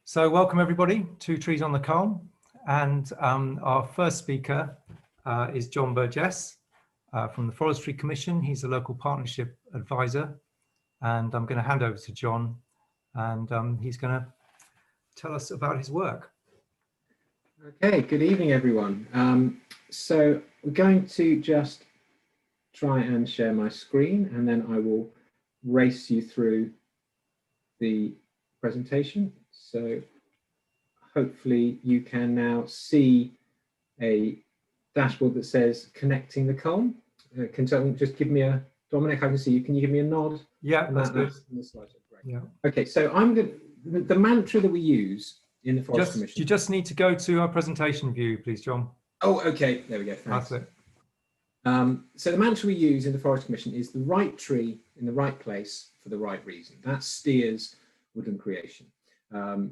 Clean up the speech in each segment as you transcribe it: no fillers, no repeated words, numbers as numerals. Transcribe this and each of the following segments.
So welcome everybody to Trees on the Culm, and our first speaker is John Burgess from the Forestry Commission. He's a local partnership advisor, and I'm going to hand over to John, and he's going to tell us about his work. Okay, good evening everyone. So we're going to just try and share my screen, and then I will race you through the presentation. So hopefully you can now see a dashboard that says Connecting the Culm. Can someone just give me a, Dominic, I can see you. Can you give me a nod? Yeah, that's good. Great. Yeah. Okay, so the mantra that we use in the Forest Commission. You just need to go to our presentation view, please, John. Oh, okay, there we go, thanks. That's it. So the mantra we use in the Forest Commission is the right tree in the right place for the right reason. That steers woodland creation.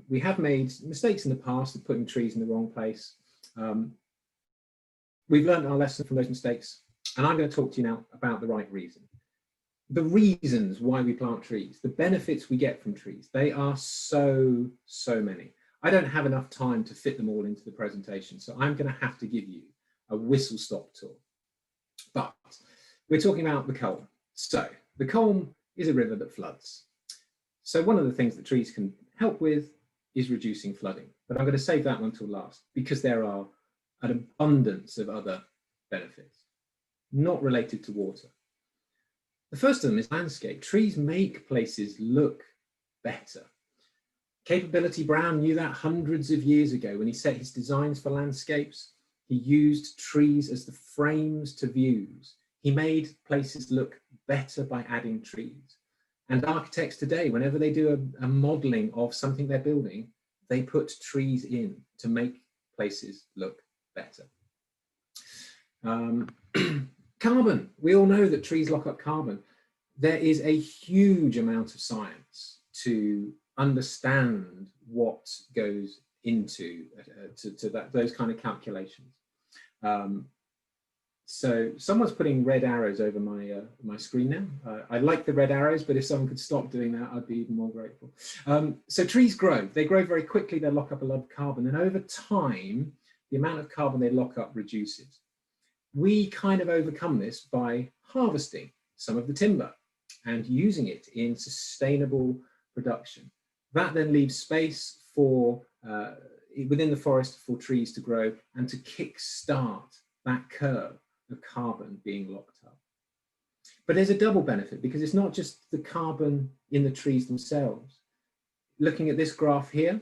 We have made mistakes in the past of putting trees in the wrong place. We've learned our lesson from those mistakes, and I'm going to talk to you now about the right reason. The reasons why we plant trees, the benefits we get from trees, they are so many. I don't have enough time to fit them all into the presentation, so I'm going to have to give you a whistle-stop tour. But we're talking about the Culm. So the Culm is a river that floods. So one of the things that trees can help with is reducing flooding. But I'm going to save that one till last because there are an abundance of other benefits not related to water. The first of them is landscape. Trees make places look better. Capability Brown knew that hundreds of years ago when he set his designs for landscapes. He used trees as the frames to views. He made places look better by adding trees. And architects today, whenever they do a modeling of something they're building, they put trees in to make places look better. Carbon. We all know that trees lock up carbon. There is a huge amount of science to understand what goes into those kind of calculations. So someone's putting red arrows over my my screen now. I like the red arrows, but if someone could stop doing that, I'd be even more grateful. So trees grow. They grow very quickly. They lock up a lot of carbon, and over time, the amount of carbon they lock up reduces. We kind of overcome this by harvesting some of the timber and using it in sustainable production. That then leaves space for within the forest for trees to grow and to kick-start that curve of carbon being locked up. But there's a double benefit because it's not just the carbon in the trees themselves. Looking at this graph here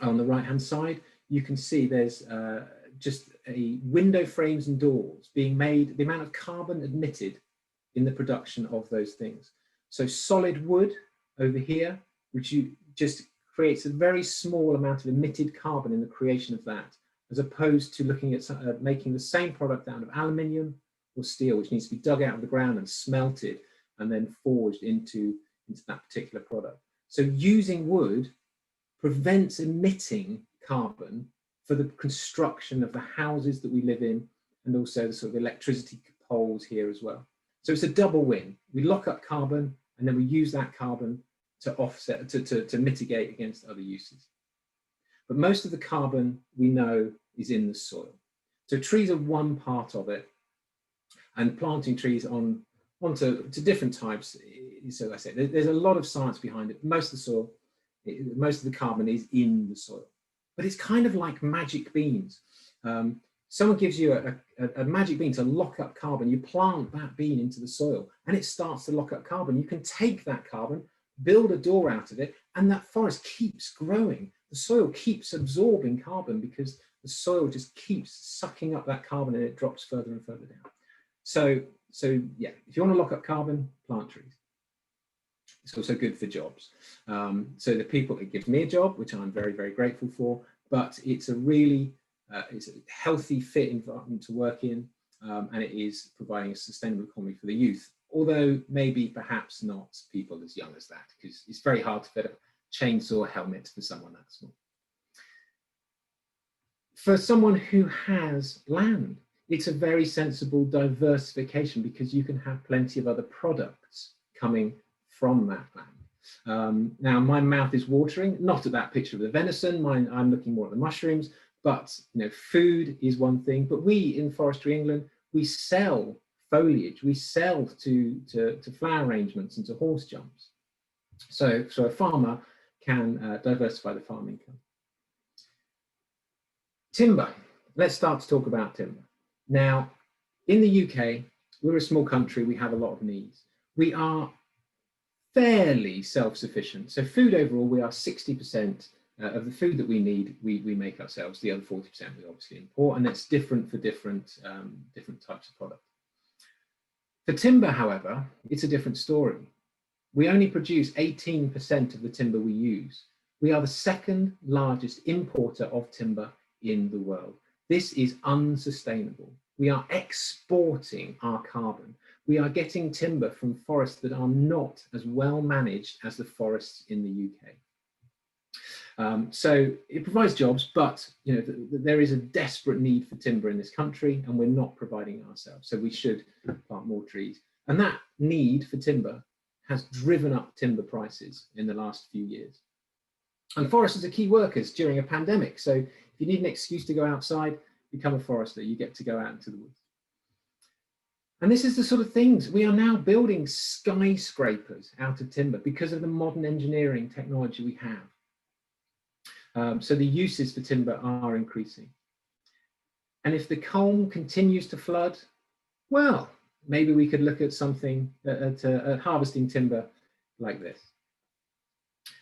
on the right-hand side, you can see there's just a window frames and doors being made, the amount of carbon emitted in the production of those things. So solid wood over here, which you just creates a very small amount of emitted carbon in the creation of that, as opposed to looking at making the same product out of aluminium or steel, which needs to be dug out of the ground and smelted and then forged into that particular product. So using wood prevents emitting carbon for the construction of the houses that we live in, and also the sort of electricity poles here as well. So it's a double win. We lock up carbon and then we use that carbon to offset, to mitigate against other uses. But most of the carbon we know is in the soil. So trees are one part of it, and planting trees onto different types. So I say there's a lot of science behind it. Most of the soil, most of the carbon is in the soil, but it's kind of like magic beans. Someone gives you a magic bean to lock up carbon. You plant that bean into the soil and it starts to lock up carbon. You can take that carbon, build a door out of it, and that forest keeps growing. The soil keeps absorbing carbon because the soil just keeps sucking up that carbon and it drops further and further down. So yeah, if you want to lock up carbon, plant trees. It's also good for jobs. So the people, it gives me a job, which I'm very, very grateful for, but it's a really, it's a healthy, fit environment to work in, and it is providing a sustainable economy for the youth. Although maybe perhaps not people as young as that, because it's very hard to fit a chainsaw helmet for someone that small. For someone who has land, it's a very sensible diversification because you can have plenty of other products coming from that land. Now my mouth is watering, not at that picture of the venison, I'm looking more at the mushrooms, but food is one thing. But we in Forestry England, we sell foliage, we sell to flower arrangements and to horse jumps. So a farmer can diversify the farm income. Timber. Let's start to talk about timber. Now, in the UK, we're a small country, we have a lot of needs. We are fairly self-sufficient. So food overall, we are 60% of the food that we need, we make ourselves. The other 40% we obviously import, and that's different for different types of product. For timber, however, it's a different story. We only produce 18% of the timber we use. We are the second largest importer of timber in the world. This is unsustainable. We are exporting our carbon. We are getting timber from forests that are not as well managed as the forests in the UK. So it provides jobs, but there is a desperate need for timber in this country, and we're not providing it ourselves. So we should plant more trees. And that need for timber has driven up timber prices in the last few years. And foresters are key workers during a pandemic. So if you need an excuse to go outside, become a forester, you get to go out into the woods. And this is the sort of things, we are now building skyscrapers out of timber because of the modern engineering technology we have. So the uses for timber are increasing. And if the Culm continues to flood, well, maybe we could look at something, at harvesting timber like this.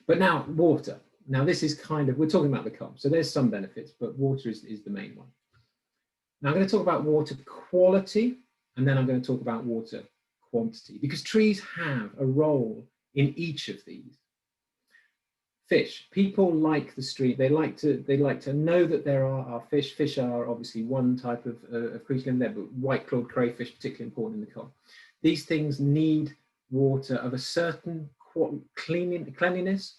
But now, water. Now this is we're talking about the Culm, so there's some benefits, but water is the main one. Now I'm going to talk about water quality, and then I'm going to talk about water quantity, because trees have a role in each of these. Fish. People like the stream. They like to know that there are fish. Fish are obviously one type of creature in there, but white-clawed crayfish, particularly important in the Culm. These things need water of a certain cleanliness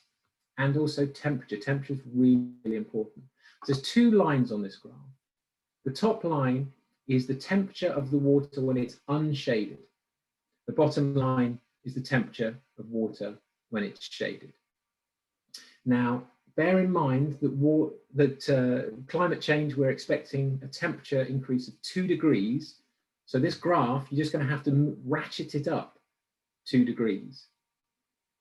and also temperature. Temperature is really, really important. So there's two lines on this graph. The top line is the temperature of the water when it's unshaded. The bottom line is the temperature of water when it's shaded. Now, bear in mind that climate change, we're expecting a temperature increase of 2 degrees. So this graph, you're just going to have to ratchet it up 2 degrees.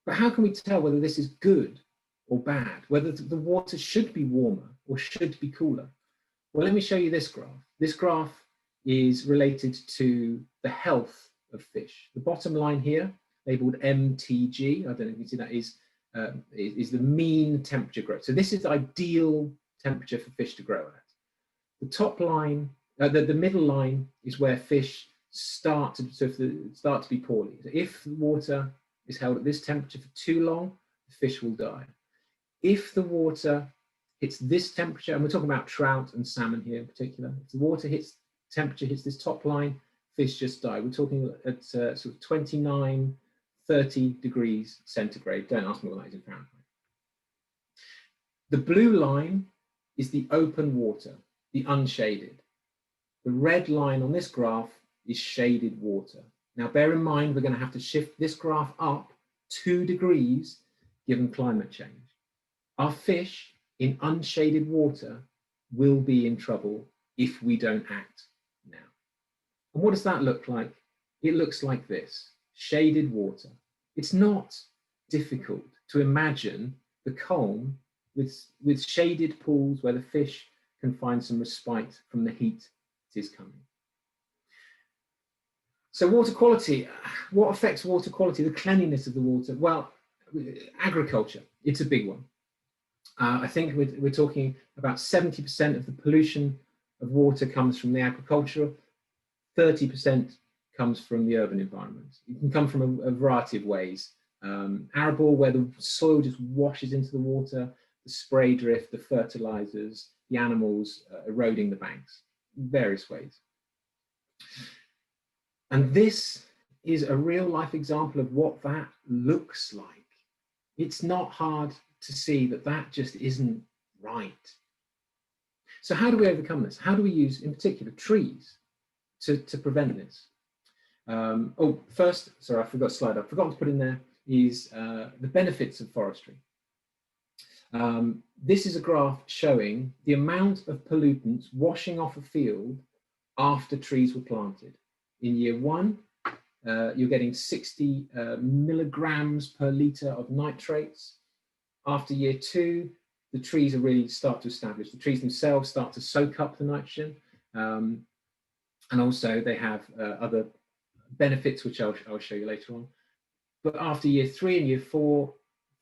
But how can we tell whether this is good or bad, whether the water should be warmer or should be cooler? Well, let me show you this graph. This graph is related to the health of fish. The bottom line here, labeled MTG, I don't know if you can see that, is the mean temperature growth. So this is the ideal temperature for fish to grow at. The top line, the middle line is where fish start to be poorly. So if the water is held at this temperature for too long, the fish will die. If the water hits this temperature, and we're talking about trout and salmon here in particular, if the water temperature hits this top line, fish just die. We're talking at sort of 29, 30 degrees centigrade. Don't ask me what that is in Fahrenheit. The blue line is the open water, the unshaded. The red line on this graph is shaded water. Now bear in mind, we're going to have to shift this graph up 2 degrees given climate change. Our fish in unshaded water will be in trouble if we don't act now. And what does that look like? It looks like this, shaded water. It's not difficult to imagine the Culm with shaded pools where the fish can find some respite from the heat that is coming. So water quality, what affects water quality, the cleanliness of the water? Well, agriculture, it's a big one. I think we're talking about 70% of the pollution of water comes from the agricultural, 30% comes from the urban environment. It can come from a variety of ways. Arable, where the soil just washes into the water, the spray drift, the fertilizers, the animals eroding the banks, various ways. And this is a real life example of what that looks like. It's not hard to see that that just isn't right. So how do we overcome this? How do we use, in particular, trees to prevent this? First, sorry, I forgot a slide. I forgot to put in there is the benefits of forestry. This is a graph showing the amount of pollutants washing off a field after trees were planted. In year 1, you're getting 60 milligrams per litre of nitrates. After year 2, the trees are really start to establish. The trees themselves start to soak up the nitrogen. And also they have other benefits, which I'll show you later on. But after year 3 and year 4,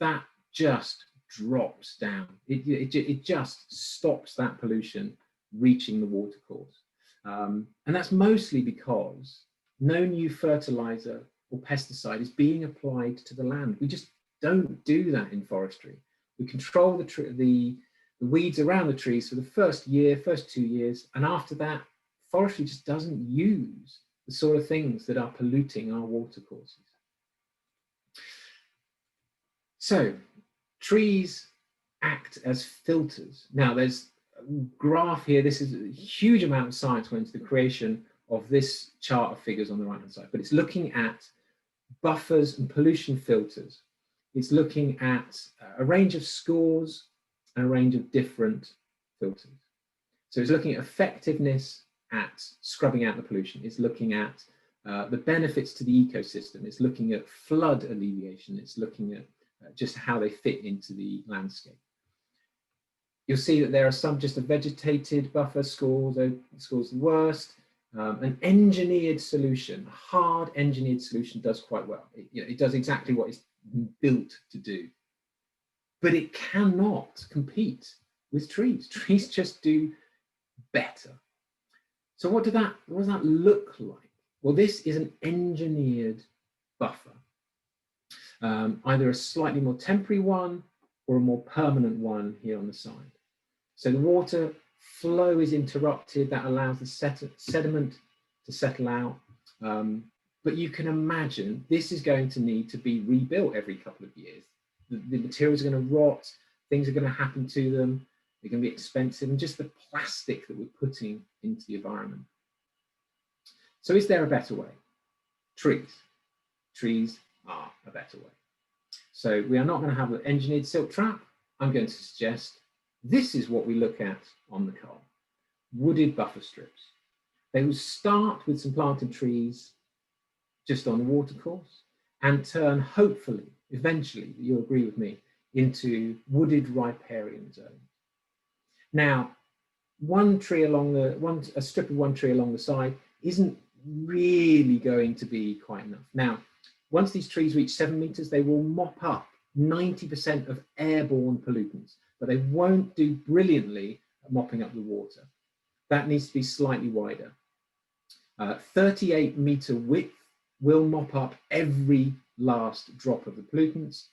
that just drops down. It just stops that pollution reaching the watercourse. And that's mostly because no new fertilizer or pesticide is being applied to the land. We just don't do that in forestry. We control the weeds around the trees for the first 2 years, and after that, forestry just doesn't use the sort of things that are polluting our watercourses. So, trees act as filters. Now, there's a graph here. This is a huge amount of science went into the creation of this chart of figures on the right-hand side, but it's looking at buffers and pollution filters. It's looking at a range of scores and a range of different filters. So it's looking at effectiveness at scrubbing out the pollution. It's looking at the benefits to the ecosystem. It's looking at flood alleviation. It's looking at just how they fit into the landscape. You'll see that there are some just a vegetated buffer scores, scores the worst. An engineered solution, a hard engineered solution does quite well. It does exactly what it's built to do, but it cannot compete with trees. Trees just do better. So what does that look like? Well, this is an engineered buffer, either a slightly more temporary one or a more permanent one here on the side. So the water flow is interrupted. That allows the sediment to settle out. But you can imagine this is going to need to be rebuilt every couple of years. The materials are going to rot, things are going to happen to them, they're going to be expensive, and just the plastic that we're putting into the environment. So is there a better way? Trees. Trees are a better way. So we are not going to have an engineered silt trap. I'm going to suggest this is what we look at on the Culm. Wooded buffer strips. They will start with some planted trees just on the watercourse and turn, hopefully, eventually, you'll agree with me, into wooded riparian zones. Now, a strip of one tree along the side isn't really going to be quite enough. Now, once these trees reach 7 meters, they will mop up 90% of airborne pollutants, but they won't do brilliantly at mopping up the water. That needs to be slightly wider. 38-meter width will mop up every last drop of the pollutants,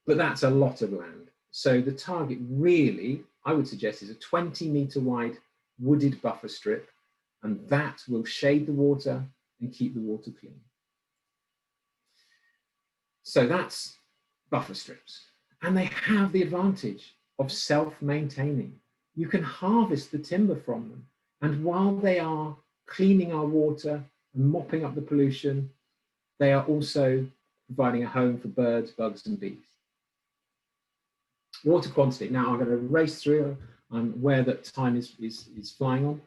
but that's a lot of land. So the target really, I would suggest, is a 20-meter wide wooded buffer strip, and that will shade the water and keep the water clean. So that's buffer strips, and they have the advantage of self-maintaining. You can harvest the timber from them, and while they are cleaning our water and mopping up the pollution, they are also providing a home for birds, bugs, and bees. Water quantity. Now I'm going to race through. I'm aware that time is flying on.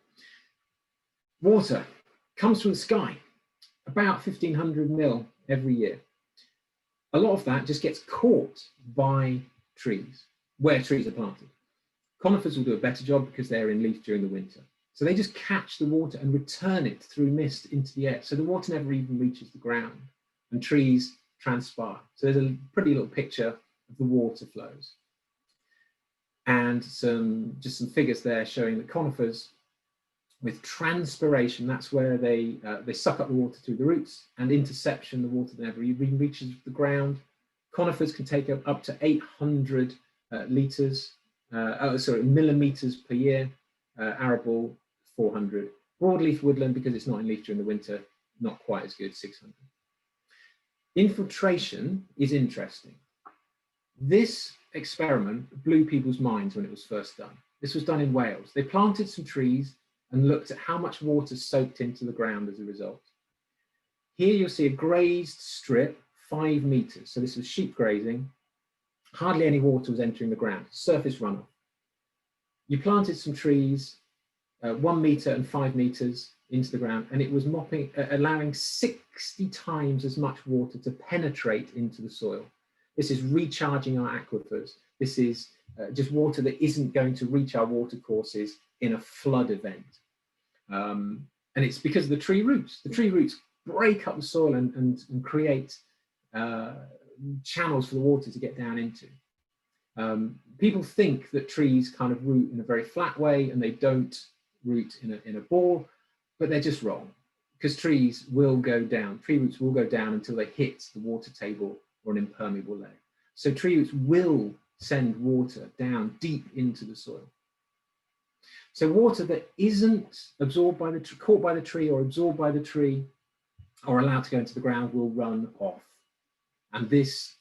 Water comes from the sky, about 1,500 mil every year. A lot of that just gets caught by trees, where trees are planted. Conifers will do a better job because they're in leaf during the winter. So they just catch the water and return it through mist into the air. So the water never even reaches the ground, and trees transpire. So there's a pretty little picture of the water flows. And just some figures there showing the conifers with transpiration. That's where they suck up the water through the roots, and interception, the water never even reaches the ground. Conifers can take up to 800 millimeters per year. Arable, 400. Broadleaf woodland, because it's not in leaf during the winter, not quite as good, 600. Infiltration is interesting. This experiment blew people's minds when it was first done. This was done in Wales. They planted some trees and looked at how much water soaked into the ground as a result. Here you'll see a grazed strip 5 meters. So this was sheep grazing. Hardly any water was entering the ground, surface runoff. You planted some trees 1 meter and 5 meters into the ground, and it was allowing 60 times as much water to penetrate into the soil. This is recharging our aquifers. This is just water that isn't going to reach our watercourses in a flood event. And it's because of the tree roots. The tree roots break up the soil and create channels for the water to get down into. People think that trees kind of root in a very flat way and they don't root in a ball, but they're just wrong, because trees will go down. Tree roots will go down until they hit the water table or an impermeable layer. So tree roots will send water down deep into the soil. So water that isn't absorbed by caught by the tree or absorbed by the tree or allowed to go into the ground will run off. And this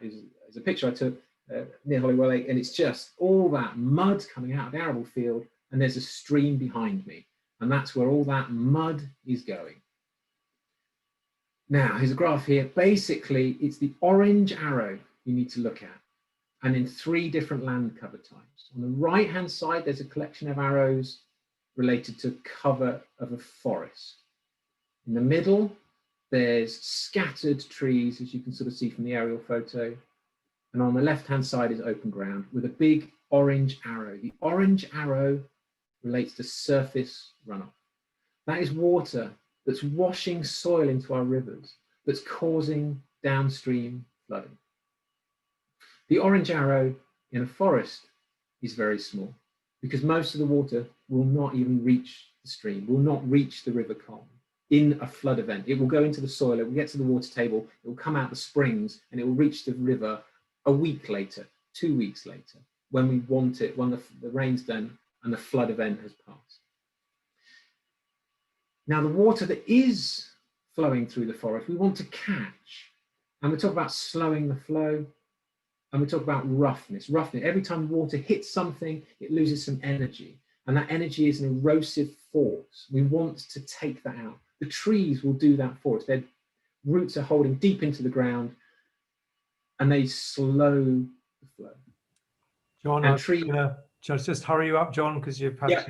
is a picture I took near Hollywell Lake, and it's just all that mud coming out of the arable field, and there's a stream behind me, and that's where all that mud is going. Now, here's a graph here. Basically, it's the orange arrow you need to look at, and in 3 different land cover types. On the right-hand side, there's a collection of arrows related to cover of a forest. In the middle, there's scattered trees, as you can sort of see from the aerial photo. And on the left-hand side is open ground with a big orange arrow. The orange arrow relates to surface runoff. That is water that's washing soil into our rivers, that's causing downstream flooding. The orange arrow in a forest is very small, because most of the water will not even reach the stream, will not reach the River Colm in a flood event. It will go into the soil, it will get to the water table, it will come out the springs, and it will reach the river a week later, 2 weeks later, when we want it, when the rain's done and the flood event has passed. Now, the water that is flowing through the forest, we want to catch. And we talk about slowing the flow, and we talk about roughness. Every time water hits something, it loses some energy. And that energy is an erosive force. We want to take that out. The trees will do that for us. Their roots are holding deep into the ground, and they slow the flow. John, I'm going to just hurry you up, John, because you've had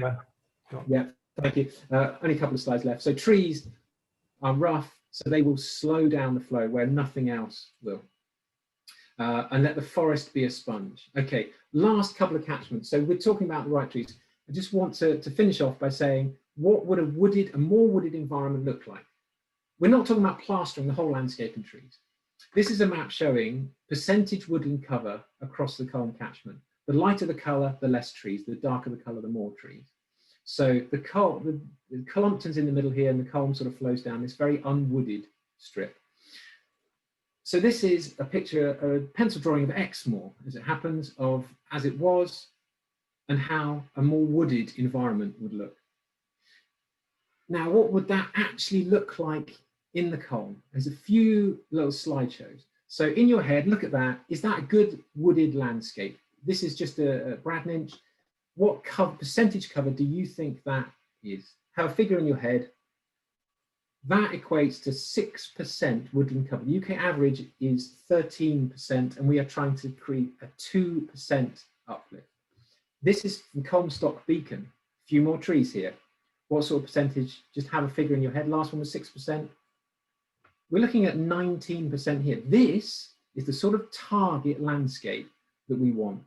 Yeah, thank you. Only a couple of slides left. So trees are rough, so they will slow down the flow where nothing else will. And let the forest be a sponge. Okay, last couple of catchments. So we're talking about the right trees. I just want to finish off by saying, what would a more wooded environment look like? We're not talking about plastering the whole landscape in trees. This is a map showing percentage woodland cover across the Colm catchment. The lighter the colour, the less trees. The darker the colour, the more trees. So the Culmpton's in the middle here, and the Colm sort of flows down this very unwooded strip. So this is a picture, a pencil drawing of Exmoor, as it happens, of as it was and how a more wooded environment would look. Now, what would that actually look like in the Colm? There's a few little slideshows. So in your head, look at that. Is that a good wooded landscape? This is just a Bradninch. What percentage cover do you think that is? Have a figure in your head. That equates to 6% woodland cover. The UK average is 13%, and we are trying to create a 2% uplift. This is from Colmstock Beacon. A few more trees here. What sort of percentage? Just have a figure in your head. Last one was 6%. We're looking at 19% here. This is the sort of target landscape that we want.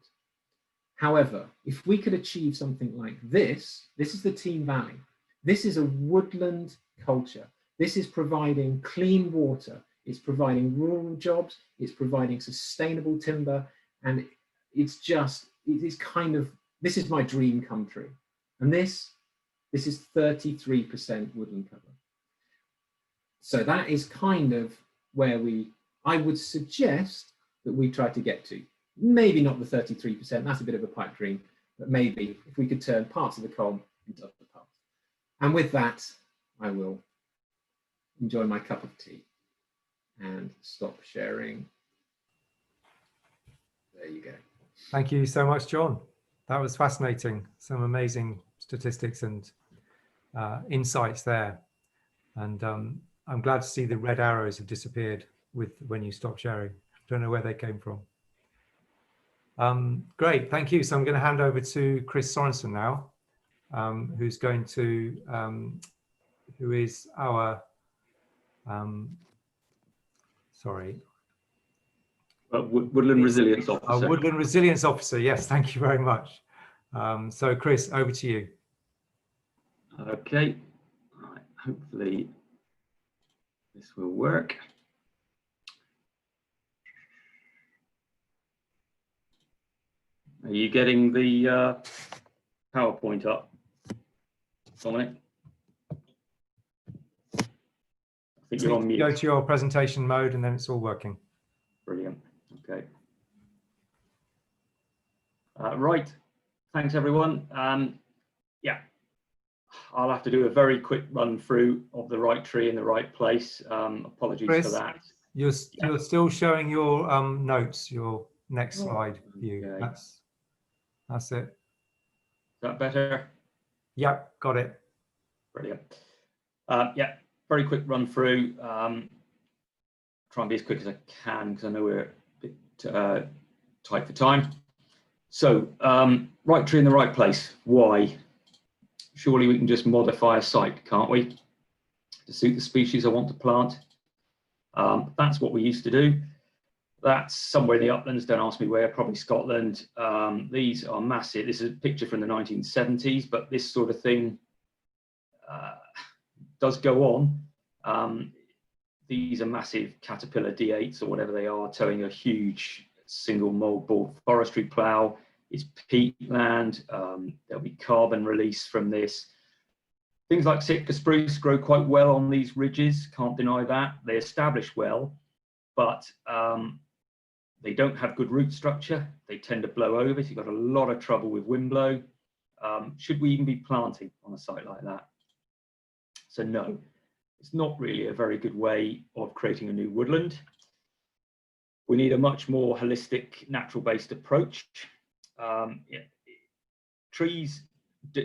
However, if we could achieve something like this is the Team Valley. This is a woodland culture. This is providing clean water. It's providing rural jobs. It's providing sustainable timber. And it's kind of, this is my dream come true. And this is 33% woodland cover. So that is kind of where I would suggest that we try to get to. Maybe not the 33%, that's a bit of a pipe dream, but maybe if we could turn parts of the Colm into other parts. And with that, I will enjoy my cup of tea and stop sharing. There you go. Thank you so much, John. That was fascinating. Some amazing statistics and insights there. And I'm glad to see the red arrows have disappeared with when you stop sharing. Don't know where they came from. Great, thank you. So I'm going to hand over to Chris Sorensen now, who's going to, who is our, sorry. Woodland Resilience Officer. Woodland Resilience Officer, yes, thank you very much. So Chris, over to you. Okay, right, hopefully this will work. Are you getting the PowerPoint up, Dominic? I think you're on mute. Go to your presentation mode and then it's all working. Brilliant. Okay. Right. Thanks, everyone. Yeah, I'll have to do a very quick run through of the right tree in the right place. Apologies Chris, for that. You're still showing your notes, your next slide view. Okay. That's it. Is that better? Yep, got it. Brilliant. Yeah, very quick run through. Try and be as quick as I can because I know we're a bit tight for time. So, right tree in the right place. Why? Surely we can just modify a site, can't we, to suit the species I want to plant? That's what we used to do. That's somewhere in the uplands, don't ask me where, probably Scotland. These are massive. This is a picture from the 1970s, but this sort of thing does go on. These are massive Caterpillar D8s or whatever they are, towing a huge single moldboard forestry plough. It's peatland. There'll be carbon release from this. Things like Sitka spruce grow quite well on these ridges, can't deny that. They establish well, but they don't have good root structure. They tend to blow over, so you've got a lot of trouble with wind blow. Should we even be planting on a site like that? So no, it's not really a very good way of creating a new woodland. We need a much more holistic, natural-based approach. Trees,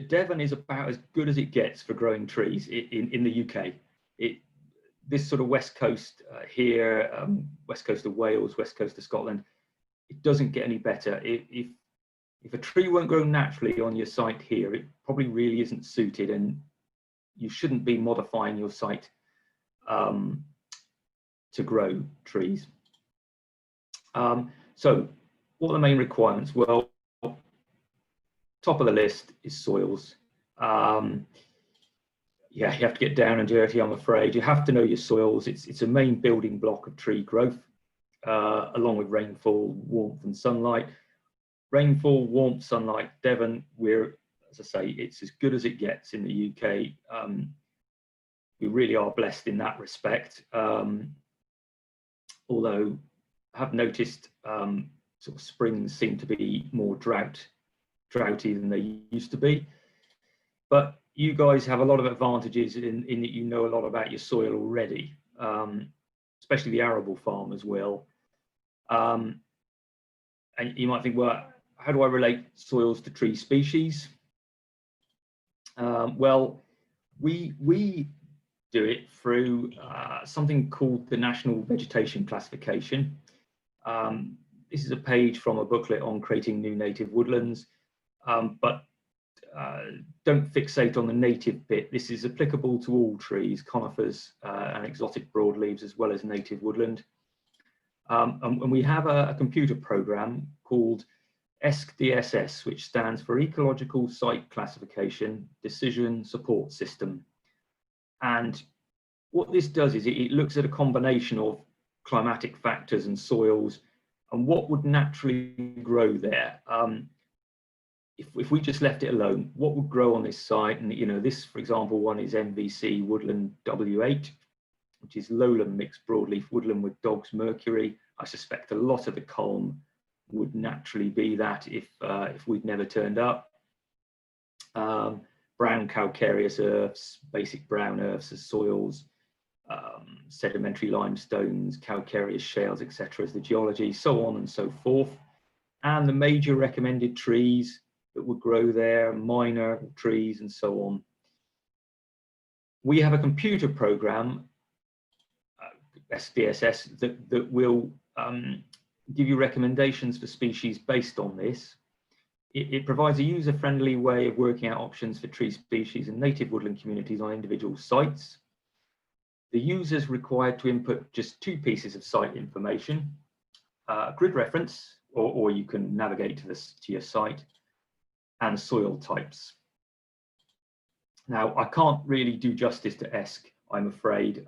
Devon is about as good as it gets for growing trees in the UK. This sort of west coast here, west coast of Wales, west coast of Scotland, it doesn't get any better. If a tree won't grow naturally on your site here, it probably really isn't suited, and you shouldn't be modifying your site to grow trees. So what are the main requirements? Well, top of the list is soils. Yeah, you have to get down and dirty, I'm afraid. You have to know your soils. It's a main building block of tree growth, along with rainfall, warmth and sunlight. Rainfall, warmth, sunlight, Devon, as I say, it's as good as it gets in the UK. We really are blessed in that respect. Although I have noticed sort of springs seem to be more droughty than they used to be. But you guys have a lot of advantages in that you know a lot about your soil already, especially the arable farmers will. And you might think, well, how do I relate soils to tree species? Well, we do it through something called the National Vegetation Classification. This is a page from a booklet on creating new native woodlands, but don't fixate on the native bit. This is applicable to all trees, conifers and exotic broadleaves, as well as native woodland. And we have a computer program called ESCDSS, which stands for Ecological Site Classification Decision Support System. And what this does is it looks at a combination of climatic factors and soils and what would naturally grow there. If we just left it alone, what would grow on this site? And this, for example, one is MVC Woodland W8, which is lowland mixed broadleaf woodland with dog's mercury. I suspect a lot of the culm would naturally be that if we'd never turned up. Brown calcareous earths, basic brown earths as soils, sedimentary limestones, calcareous shales, etc. as the geology, so on and so forth. And the major recommended trees that would grow there, minor trees and so on. We have a computer program SDSS that will give you recommendations for species based on this. It provides a user-friendly way of working out options for tree species and native woodland communities on individual sites. The user is required to input just 2 pieces of site information, grid reference, or you can navigate to your site, and soil types. Now, I can't really do justice to ESC, I'm afraid,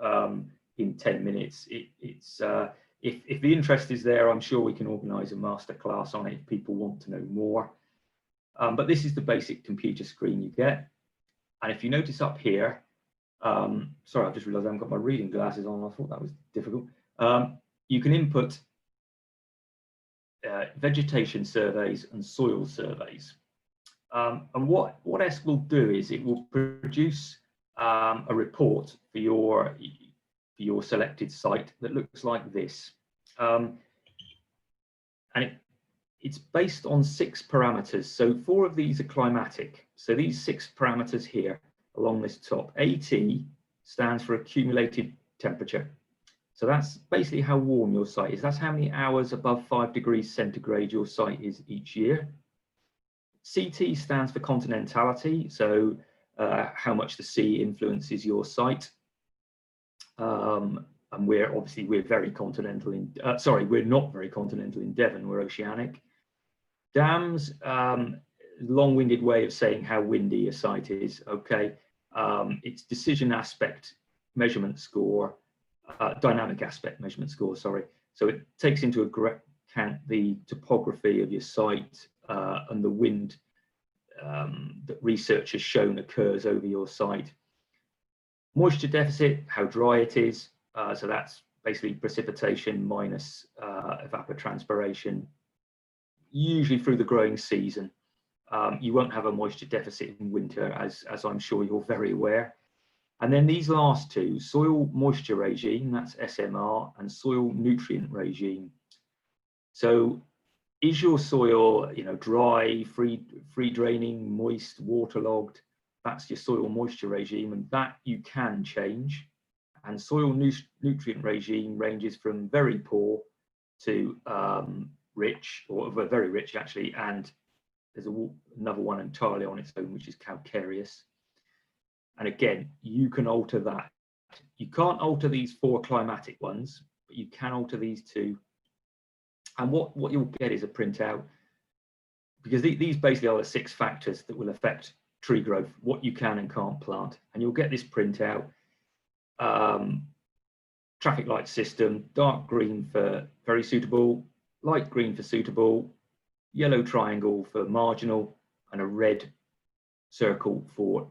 in 10 minutes. If the interest is there, I'm sure we can organise a masterclass on it if people want to know more. But this is the basic computer screen you get. And if you notice up here, sorry, I've just realised I haven't got my reading glasses on. I thought that was difficult. You can input vegetation surveys and soil surveys. And what ESC will do is it will produce a report for your selected site that looks like this. And it's based on 6 parameters. So 4 of these are climatic. So these 6 parameters here along this top. AT stands for accumulated temperature. So that's basically how warm your site is. That's how many hours above 5 degrees centigrade your site is each year. CT stands for continentality. So how much the sea influences your site. And we're very continental in, sorry, we're not very continental in Devon, we're oceanic. Dams, long-winded way of saying how windy a site is, okay. It's decision aspect measurement score, dynamic aspect measurement score, sorry. So it takes into account the topography of your site and the wind that research has shown occurs over your site. Moisture deficit, how dry it is. So that's basically precipitation minus evapotranspiration, usually through the growing season. You won't have a moisture deficit in winter, as I'm sure you're very aware. And then these last 2, soil moisture regime, that's SMR, and soil nutrient regime. So is your soil, dry, free draining, moist, waterlogged? That's your soil moisture regime, and that you can change. And soil nutrient regime ranges from very poor to rich, or very rich actually, and there's another one entirely on its own, which is calcareous. And again, you can alter that. You can't alter these 4 climatic ones, but you can alter these 2. And what you'll get is a printout, because these basically are the 6 factors that will affect tree growth, what you can and can't plant. And you'll get this printout. Traffic light system, dark green for very suitable, light green for suitable, yellow triangle for marginal, and a red circle for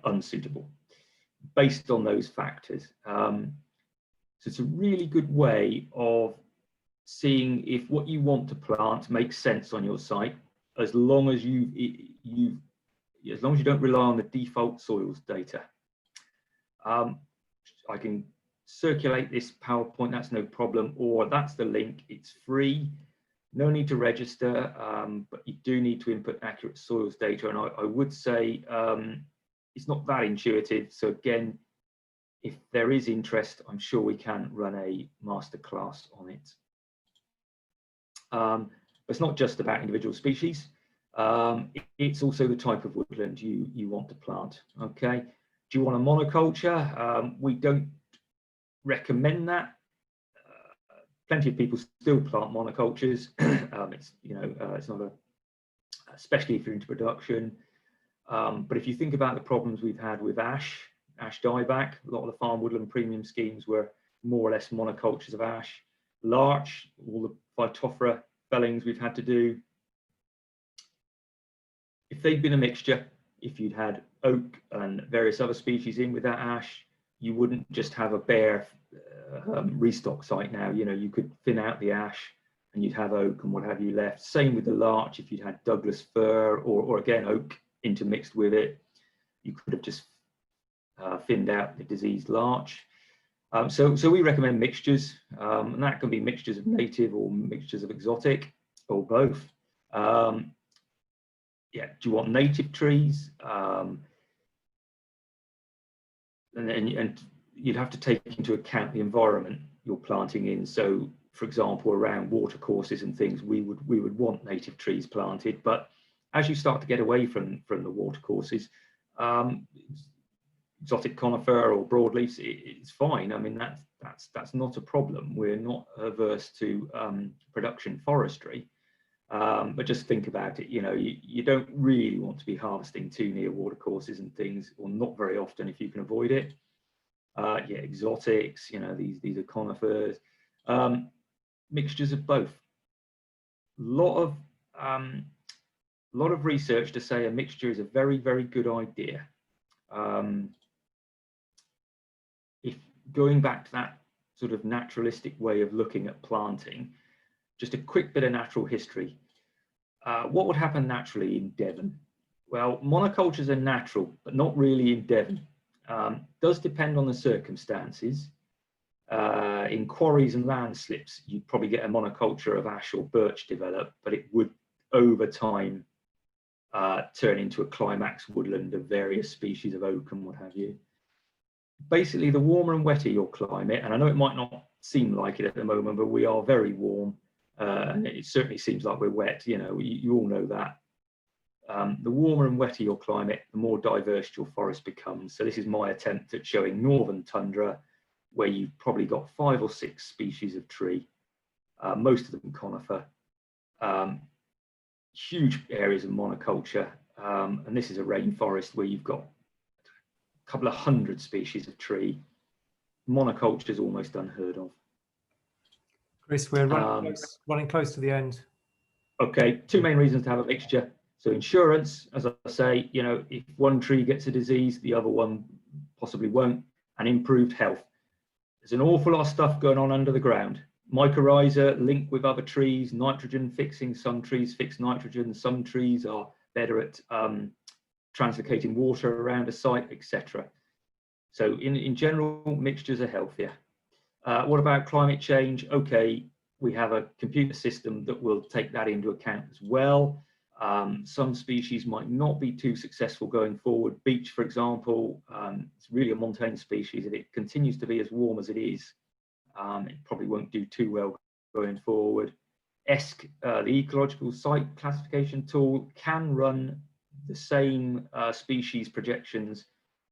unsuitable, based on those factors. So it's a really good way of seeing if what you want to plant makes sense on your site, as long as you don't rely on the default soils data. I can circulate this PowerPoint, that's no problem, or that's the link. It's free, no need to register, but you do need to input accurate soils data. And I would say it's not that intuitive. So again, if there is interest, I'm sure we can run a masterclass on it. But it's not just about individual species. It's also the type of woodland you want to plant. Okay. Do you want a monoculture? We don't recommend that. Plenty of people still plant monocultures. It's not especially if you're into production. But if you think about the problems we've had with ash dieback, a lot of the farm woodland premium schemes were more or less monocultures of ash. Larch, all the Phytophthora fellings we've had to do. If they'd been a mixture, if you'd had oak and various other species in with that ash, you wouldn't just have a bare restock site now. You could thin out the ash and you'd have oak and what have you left. Same with the larch. If you'd had Douglas fir or again oak intermixed with it, you could have just thinned out the diseased larch. So we recommend mixtures, and that can be mixtures of native or mixtures of exotic or both. Yeah, do you want native trees? And you'd have to take into account the environment. you're planting in. So, for example, around watercourses and things, we would want native trees planted. But as you start to get away from the watercourses, exotic conifer or broadleafs, it's fine. I mean, that's not a problem. We're not averse to production forestry. But just think about it, you know, you don't really want to be harvesting too near watercourses and things, or not very often if you can avoid it. Yeah, exotics, you know, these are conifers. Mixtures of both. Lot of research to say a mixture is a very, very good idea. If going back to that sort of naturalistic way of looking at planting, just a quick bit of natural history. What would happen naturally in Devon? Well, monocultures are natural, but not really in Devon. Does depend on the circumstances. In quarries and landslips, you'd probably get a monoculture of ash or birch develop, but it would over time turn into a climax woodland of various species of oak and what have you. Basically, the warmer and wetter your climate, and I know it might not seem like it at the moment, but we are very warm, and it certainly seems like we're wet, you know, you all know that. The warmer and wetter your climate, the more diverse your forest becomes. So this is my attempt at showing northern tundra, where you've probably got 5 or 6 species of tree, most of them conifer, huge areas of monoculture, and this is a rainforest where you've got a couple of 100 species of tree. Monoculture is almost unheard of. Chris, we're running close to the end. Okay, 2 main reasons to have a mixture. So insurance, as I say, you know, if one tree gets a disease, the other one possibly won't, and improved health. There's an awful lot of stuff going on under the ground. Mycorrhiza link with other trees, nitrogen fixing. Some trees fix nitrogen, some trees are better at translocating water around a site, etc. So in general, mixtures are healthier. What about climate change? Okay, we have a computer system that will take that into account as well. Some species might not be too successful going forward. Beech, for example, it's really a montane species. If it continues to be as warm as it is, it probably won't do too well going forward. ESC, the ecological site classification tool, can run the same species projections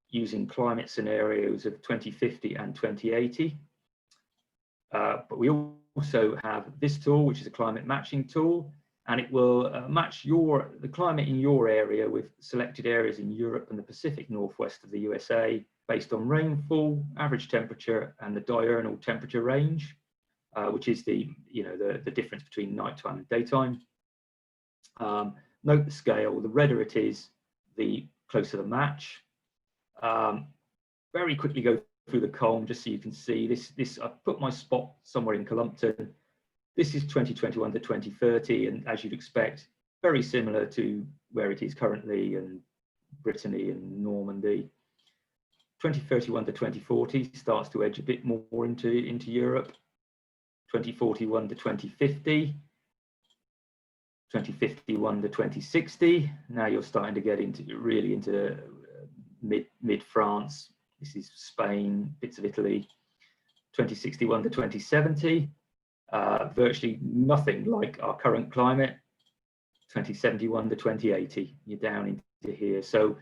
using climate scenarios of 2050 and 2080. But we also have this tool, which is a climate matching tool, and it will match the climate in your area with selected areas in Europe and the Pacific Northwest of the USA based on rainfall, average temperature, and the diurnal temperature range, which is the difference between nighttime and daytime. Note the scale. The redder it is, the closer the match. Very quickly go through the Culm just so you can see this. I've put my spot somewhere in Columpton. This is 2021 to 2030, and as you'd expect, very similar to where it is currently in Brittany and Normandy. 2031 to 2040 starts to edge a bit more into Europe. 2041 to 2050. 2051 to 2060. Now you're starting to get into mid France. This is Spain, bits of Italy. 2061 to 2070. Virtually nothing like our current climate. 2071 to 2080, you're down into here. So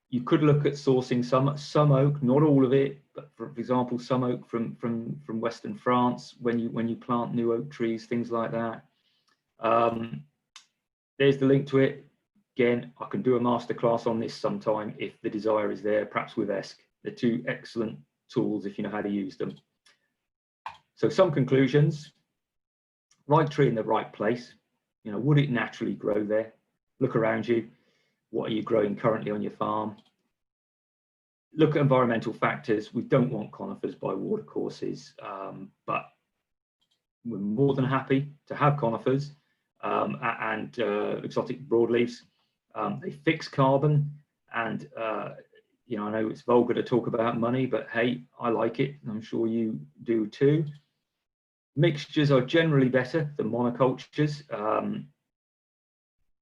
you could look at sourcing some oak, not all of it, but for example, some oak from Western France when you plant new oak trees, things like that. There's the link to it. Again, I can do a masterclass on this sometime if the desire is there, perhaps with ESC. They're 2 excellent tools if you know how to use them. So some conclusions. Right tree in the right place. You know, would it naturally grow there? Look around you. What are you growing currently on your farm? Look at environmental factors. We don't want conifers by watercourses, but we're more than happy to have conifers and exotic broadleafs. They fix carbon, and you know, I know it's vulgar to talk about money, but hey, I like it, and I'm sure you do too. Mixtures are generally better than monocultures.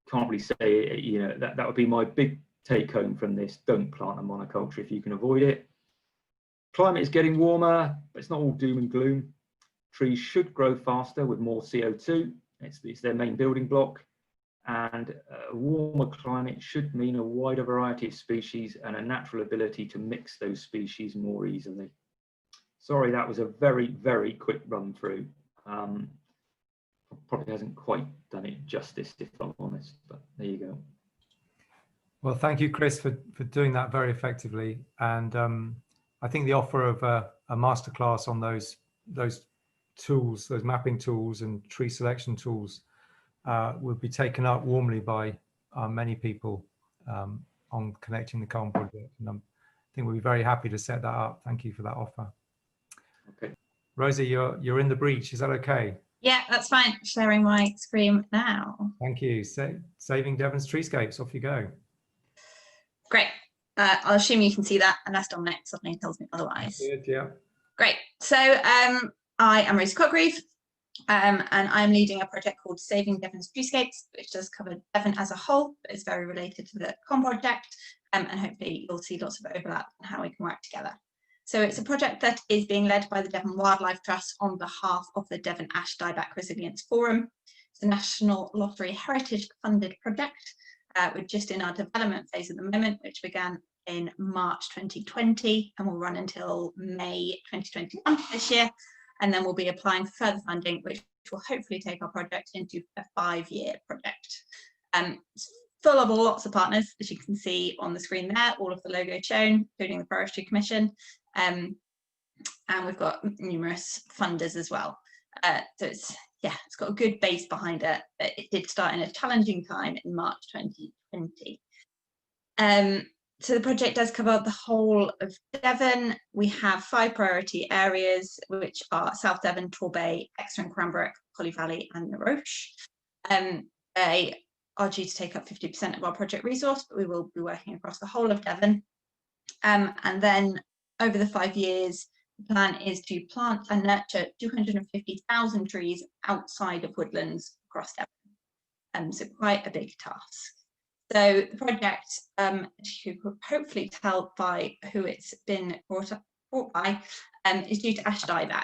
Can't really say, you know, that would be my big take home from this. Don't plant a monoculture if you can avoid it. Climate is getting warmer, but it's not all doom and gloom. trees should grow faster with more CO2. It's their main building block. And a warmer climate should mean a wider variety of species and a natural ability to mix those species more easily. Sorry, that was a very, very quick run through. Probably hasn't quite done it justice, if I'm honest, but there you go. Well, thank you, Chris, for doing that very effectively. And I think the offer of a masterclass on those tools, those mapping tools and tree selection tools will be taken up warmly by many people on Connecting the Culm project. And I think we'll be very happy to set that up. Thank you for that offer. Okay. Rosie, you're in the breach. Is that okay? Yeah, that's fine. Sharing my screen now. Thank you. Saving Devon's treescapes. Off you go. Great. I'll assume you can see that unless Dominic suddenly tells me otherwise. Good, yeah. Great. So I am Rosie Cockgrave, and I'm leading a project called Saving Devon's Treescapes, which does cover Devon as a whole, but is very related to the Culm project, and hopefully you'll see lots of overlap and how we can work together. So it's a project that is being led by the Devon Wildlife Trust on behalf of the Devon Ash Dieback Resilience Forum. It's a National Lottery Heritage funded project. We're just in our development phase at the moment, which began in March 2020 and will run until May 2021 this year. And then we'll be applying for further funding, which will hopefully take our project into a 5-year project. It's full of lots of partners, as you can see on the screen there, all of the logos shown, including the Forestry Commission. And we've got numerous funders as well. So it's got a good base behind it. It did start in a challenging time in March 2020. So the project does cover the whole of Devon. We have 5 priority areas, which are South Devon, Torbay, Exeter and Cranbrook, Collie Valley and the Roche. They are due to take up 50% of our project resource, but we will be working across the whole of Devon. And then over the 5 years, the plan is to plant and nurture 250,000 trees outside of woodlands across Devon. So quite a big task. So the project, as you could hopefully tell by who it's been brought by, is due to ash dieback.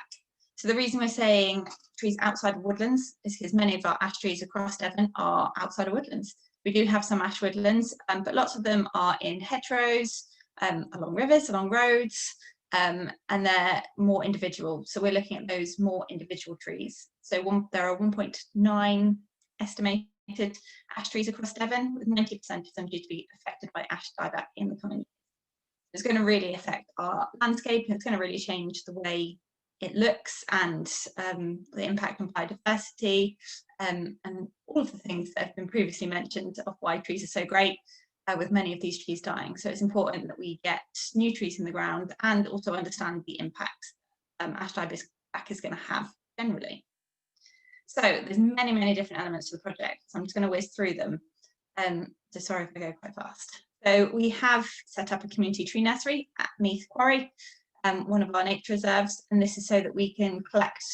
So the reason we're saying trees outside of woodlands is because many of our ash trees across Devon are outside of woodlands. We do have some ash woodlands, but lots of them are in hedgerows, along rivers, along roads, and they're more individual. So we're looking at those more individual trees. So there are 1.9 estimated ash trees across Devon, with 90% of them due to be affected by ash dieback in the coming years. It's going to really affect our landscape, and it's going to really change the way it looks and the impact on biodiversity and all of the things that have been previously mentioned of why trees are so great, with many of these trees dying. So it's important that we get new trees in the ground and also understand the impact ash dieback is going to have generally. So there's many, many different elements to the project. So I'm just going to whiz through them. So sorry if I go quite fast. So we have set up a community tree nursery at Meath Quarry, one of our nature reserves, and this is so that we can collect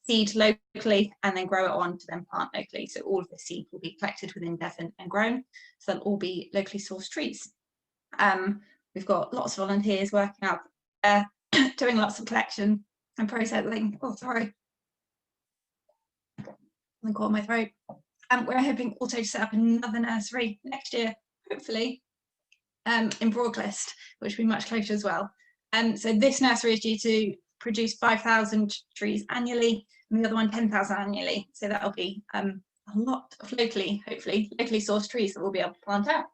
seed locally and then grow it on to then plant locally. So all of the seed will be collected within Devon and grown, so they'll all be locally sourced trees. We've got lots of volunteers working out there, doing lots of collection and processing. Oh, sorry. I got my throat. We're hoping also to set up another nursery next year, hopefully, in Broadclist, which will be much closer as well. So this nursery is due to produce 5,000 trees annually, and the other one 10,000 annually. So that'll be a lot of hopefully locally sourced trees that we'll be able to plant out.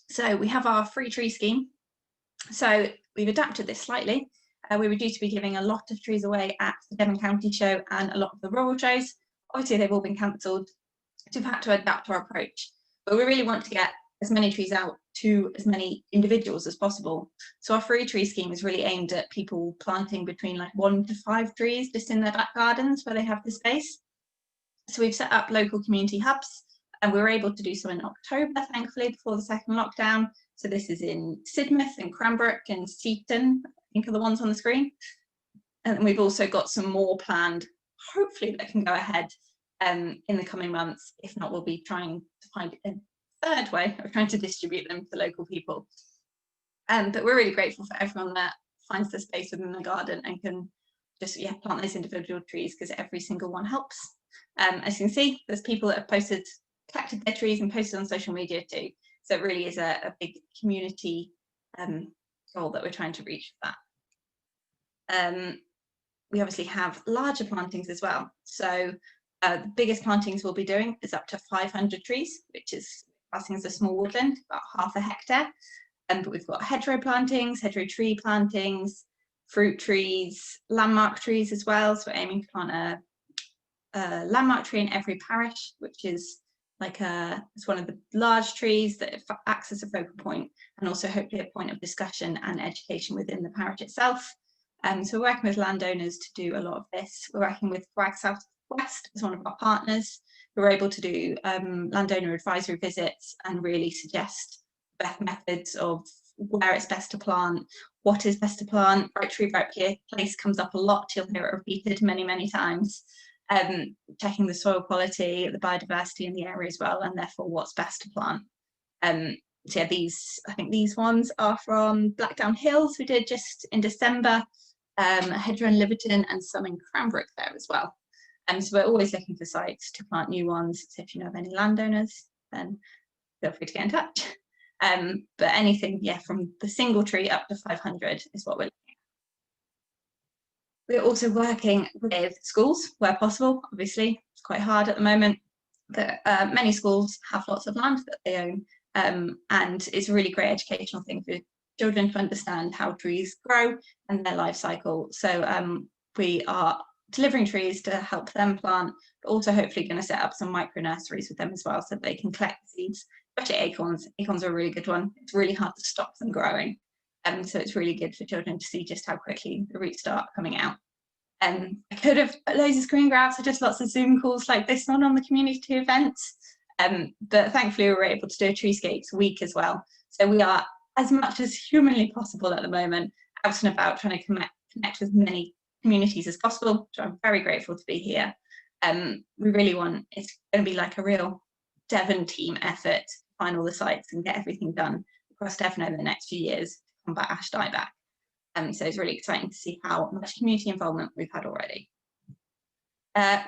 So we have our free tree scheme. So we've adapted this slightly. We were due to be giving a lot of trees away at the Devon County show and a lot of the rural shows. Obviously, they've all been cancelled, so we've had to adapt our approach. But we really want to get as many trees out to as many individuals as possible. So our free tree scheme is really aimed at people planting between like 1 to 5 trees just in their back gardens where they have the space. So we've set up local community hubs, and we were able to do so in October, thankfully, before the second lockdown. So this is in Sidmouth and Cranbrook and Seaton, I think are the ones on the screen. And we've also got some more planned, hopefully that can go ahead in the coming months. If not, we'll be trying to find a third way of trying to distribute them to local people. But we're really grateful for everyone that finds the space within the garden and can just plant those individual trees, because every single one helps. As you can see, there's people that have collected their trees and posted on social media too. So it really is a big community goal that we're trying to reach for that. We obviously have larger plantings as well. So the biggest plantings we'll be doing is up to 500 trees, which is classing as a small woodland, about half a hectare. But we've got hedgerow plantings, hedgerow tree plantings, fruit trees, landmark trees as well. So we're aiming to plant a landmark tree in every parish, which is like it's one of the large trees that acts as a focal point, and also hopefully a point of discussion and education within the parish itself. So we're working with landowners to do a lot of this. We're working with Bragg South West as one of our partners, who are able to do landowner advisory visits and really suggest best methods of where it's best to plant, what is best to plant. Right tree, right place comes up a lot. You'll hear it repeated many, many times. Checking the soil quality, the biodiversity in the area as well, and therefore what's best to plant. So yeah, I think these ones are from Blackdown Hills we did just in December, a hedgerow in Liverton and some in Cranbrook there as well. So we're always looking for sites to plant new ones. So if you know of any landowners, then feel free to get in touch. But anything, from the single tree up to 500 is what we're looking at. We're also working with schools where possible. Obviously, it's quite hard at the moment, but many schools have lots of land that they own, and it's a really great educational thing for children to understand how trees grow and their life cycle. So we are delivering trees to help them plant, but also hopefully going to set up some micro nurseries with them as well, so they can collect seeds, especially acorns. Acorns are a really good one. It's really hard to stop them growing. So it's really good for children to see just how quickly the roots start coming out. I could have put loads of screen grabs or just lots of Zoom calls like this one on the community events, but thankfully we were able to do a treescapes week as well. So we are, as much as humanly possible at the moment, out and about trying to connect with many communities as possible. So I'm very grateful to be here. We really want, it's going to be like a real Devon team effort to find all the sites and get everything done across Devon over the next few years to combat ash dieback. So it's really exciting to see how much community involvement we've had already.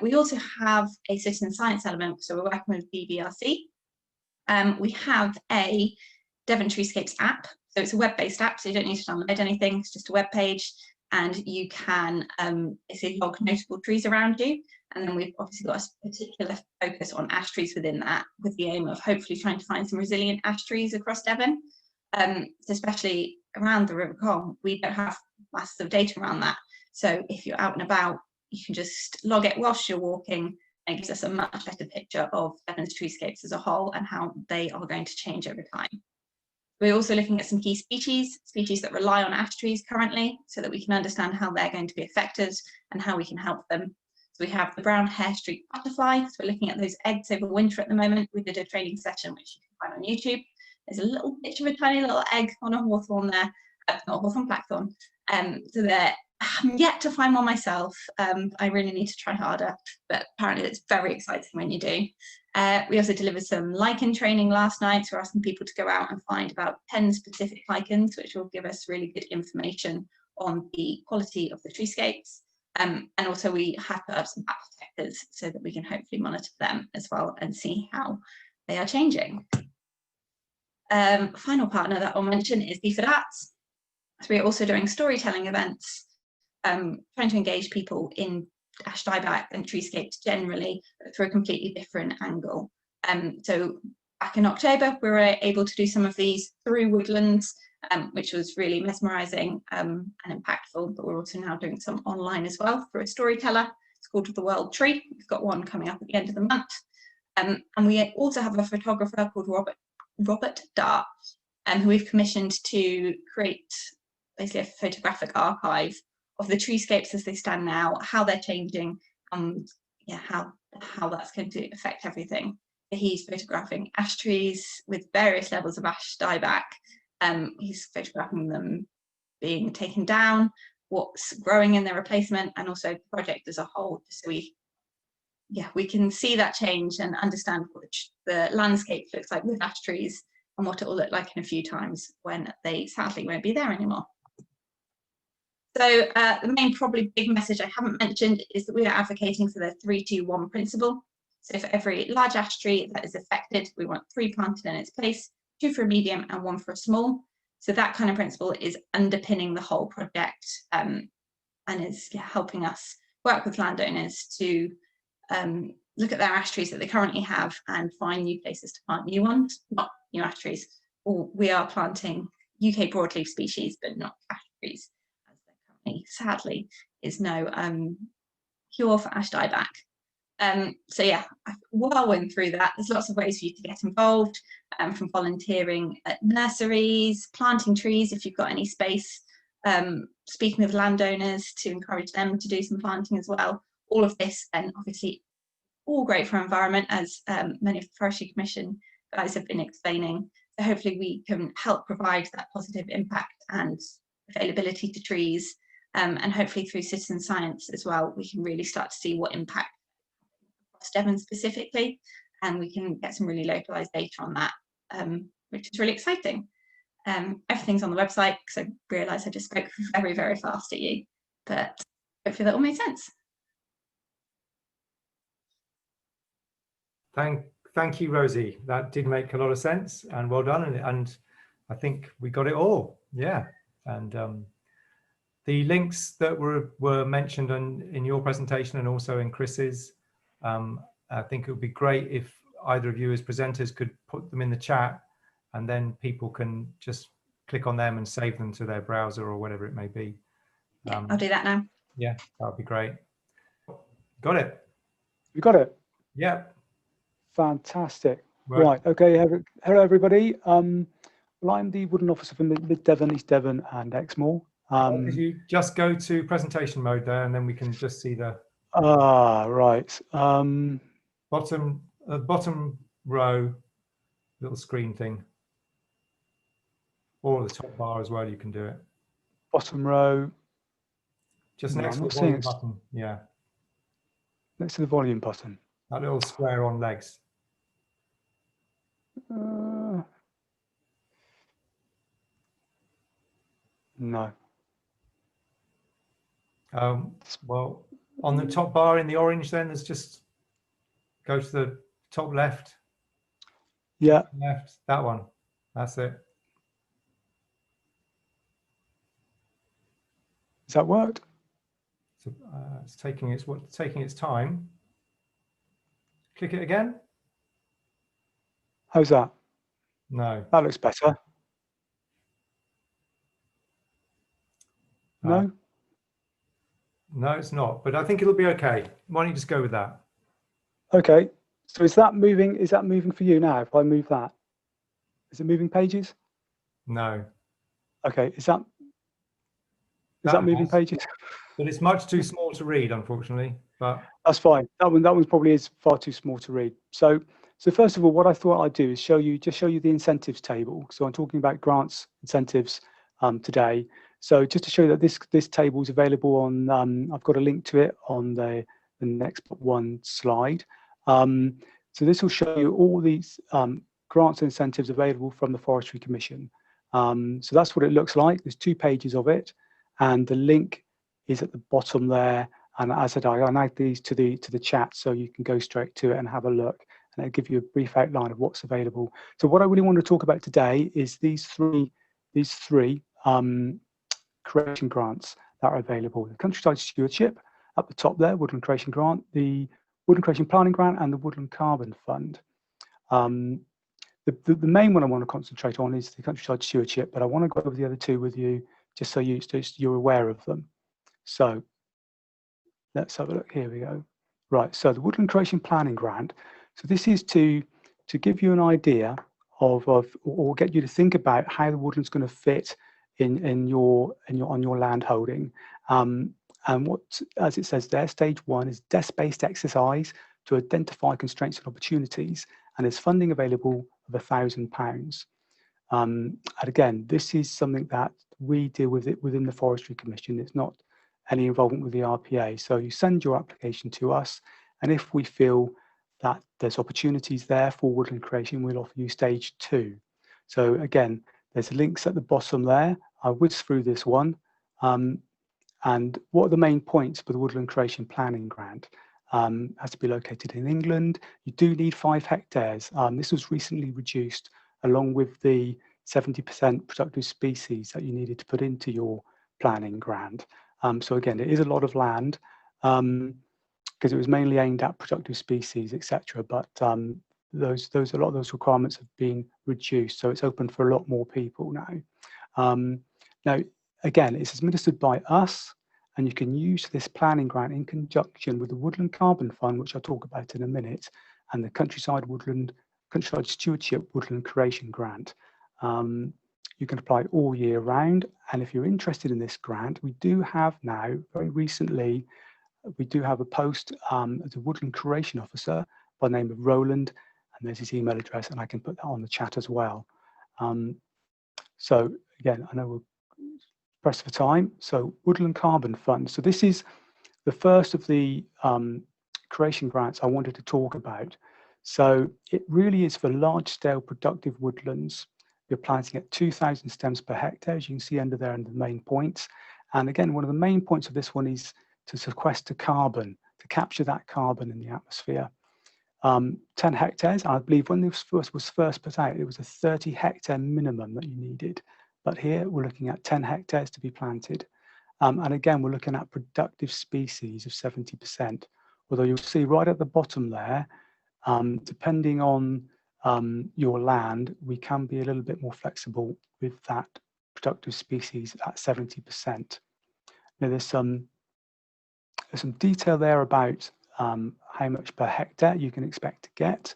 We also have a citizen science element, so we're working with BVRC. We have a Devon Treescapes app, so it's a web-based app, so you don't need to download anything, it's just a web page, and you can basically log notable trees around you. And then we've obviously got a particular focus on ash trees within that, with the aim of hopefully trying to find some resilient ash trees across Devon. So especially around the River Colm, we don't have masses of data around that. So if you're out and about, you can just log it whilst you're walking, and it gives us a much better picture of Devon's treescapes as a whole and how they are going to change over time. We're also looking at some key species that rely on ash trees currently, so that we can understand how they're going to be affected and how we can help them. So we have the brown hair streak butterfly. So we're looking at those eggs over winter at the moment. We did a training session, which you can find on YouTube. There's a little picture of a tiny little egg on a hawthorn there, not hawthorn, blackthorn. So I'm yet to find one myself. I really need to try harder, but apparently it's very exciting when you do. We also delivered some lichen training last night, so we're asking people to go out and find about 10 specific lichens, which will give us really good information on the quality of the treescapes. And also we have put up some bat detectors so that we can hopefully monitor them as well and see how they are changing. Final partner that I'll mention is Beaufort Arts. So we're also doing storytelling events, trying to engage people in ash dieback and treescapes generally, but through a completely different angle. So back in October, we were able to do some of these through Woodlands, which was really mesmerising and impactful, but we're also now doing some online as well through a storyteller. It's called The World Tree. We've got one coming up at the end of the month. And we also have a photographer called Robert Dart, who we've commissioned to create basically a photographic archive of the treescapes as they stand now, how they're changing, how that's going to affect everything. He's photographing ash trees with various levels of ash dieback. He's photographing them being taken down, what's growing in their replacement, and also the project as a whole, so we can see that change and understand what the landscape looks like with ash trees and what it will look like in a few times when they sadly won't be there anymore. So the main probably big message I haven't mentioned is that we are advocating for the 3-2-1 principle. So for every large ash tree that is affected, we want 3 planted in its place, 2 for a medium and 1 for a small. So that kind of principle is underpinning the whole project, and is helping us work with landowners to look at their ash trees that they currently have and find new places to plant new ones, not new ash trees. We are planting UK broadleaf species, but not ash trees, as there currently, sadly, is no cure for ash dieback. So yeah, I went through that. There's lots of ways for you to get involved, from volunteering at nurseries, planting trees if you've got any space, speaking with landowners to encourage them to do some planting as well. All of this, and obviously all great for environment, as many of the Forestry Commission guys have been explaining. So hopefully we can help provide that positive impact and availability to trees, and hopefully through citizen science as well, we can really start to see what impact across Devon specifically, and we can get some really localized data on that, which is really exciting. Everything's on the website, because I realised I just spoke very, very fast at you, but hopefully that all made sense. Thank you, Rosie. That did make a lot of sense, and well done. And I think we got it all. Yeah. And the links that were mentioned in your presentation and also in Chris's, I think it would be great if either of you as presenters could put them in the chat, and then people can just click on them and save them to their browser or whatever it may be. Yeah, I'll do that now. Yeah, that would be great. Got it. You got it? Yeah. Fantastic. Right. Okay. Hello, everybody. Well, I'm the Woodland Officer for Mid Devon, East Devon, and Exmoor. If you just go to presentation mode there, and then we can just see the right. bottom row little screen thing, or the top bar as well. You can do it. Bottom row. Just No, next I'm to not the seeing volume it. button. Yeah. Next to the volume button. That little square on legs. No. Well, on the top bar in the orange, then there's just go to the top left. Yeah. Left, that one. That's it. Has that worked? So it's taking its time. Click it again. How's that? No. That looks better. No? No, it's not. But I think it'll be okay. Why don't you just go with that? Okay. So is that moving? Is that moving for you now? If I move that, is it moving pages? No. Okay. Is that moving pages? But it's much too small to read, unfortunately. But that's fine. That one probably is far too small to read. So first of all, what I thought I'd do is show you the incentives table. So I'm talking about grants, incentives today. So just to show you that this table is available on, I've got a link to it on the next one slide. So this will show you all these grants and incentives available from the Forestry Commission. So that's what it looks like. There's 2 pages of it, and the link is at the bottom there. And as I said, I'll add these to the chat so you can go straight to it and have a look, and it'll give you a brief outline of what's available. So what I really want to talk about today is these three creation grants that are available: the Countryside Stewardship up the top there, Woodland Creation Grant, the Woodland Creation Planning Grant, and the Woodland Carbon Fund. The main one I want to concentrate on is the Countryside Stewardship, but I want to go over the other 2 with you just so you're aware of them. So let's have a look. Here we go. Right. So the Woodland Creation Planning Grant. So this is to give you an idea of or get you to think about how the woodland's going to fit on your land holding. And what, as it says there, stage 1 is desk-based exercise to identify constraints and opportunities, and there's funding available of £1,000. And again, this is something that we deal with it within the Forestry Commission. It's not any involvement with the RPA. So you send your application to us, and if we feel that there's opportunities there for woodland creation, we'll offer you stage 2. So again, there's links at the bottom there. I'll whiz through this one. And what are the main points for the Woodland Creation Planning Grant? Has to be located in England. You do need 5 hectares. This was recently reduced along with the 70% productive species that you needed to put into your planning grant. So again, it is a lot of land because it was mainly aimed at productive species, etc. But a lot of those requirements have been reduced, so it's open for a lot more people now. Now, again, it's administered by us, and you can use this planning grant in conjunction with the Woodland Carbon Fund, which I'll talk about in a minute, and the Countryside Stewardship Woodland Creation Grant. You can apply all year round, and if you're interested in this grant, we do have now, very recently, we do have a post as a Woodland Creation Officer by the name of Roland, and there's his email address, and I can put that on the chat as well. So again, I know we're pressed for time. So Woodland Carbon Fund. So this is the first of the creation grants I wanted to talk about. So it really is for large-scale productive woodlands. You're planting at 2,000 stems per hectare, as you can see under there in the main points. And again, one of the main points of this one is to sequester carbon, to capture that carbon in the atmosphere. 10 hectares, I believe when this was first put out, it was a 30 hectare minimum that you needed. But here we're looking at 10 hectares to be planted. And again, we're looking at productive species of 70%. Although you'll see right at the bottom there, depending on your land, we can be a little bit more flexible with that productive species at 70%. Now there's some detail there about how much per hectare you can expect to get.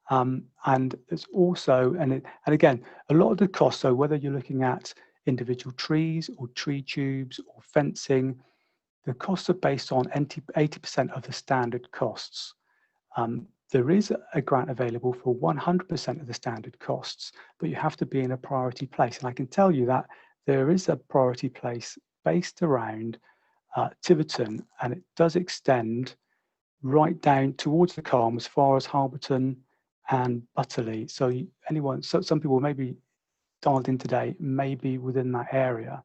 And there's also, and again, a lot of the costs, so whether you're looking at individual trees or tree tubes or fencing, the costs are based on 80% of the standard costs. There is a grant available for 100% of the standard costs, but you have to be in a priority place. And I can tell you that there is a priority place based around Tiverton, and it does extend right down towards the Culm as far as Harberton and Butterley. So some people may be dialed in today, maybe within that area.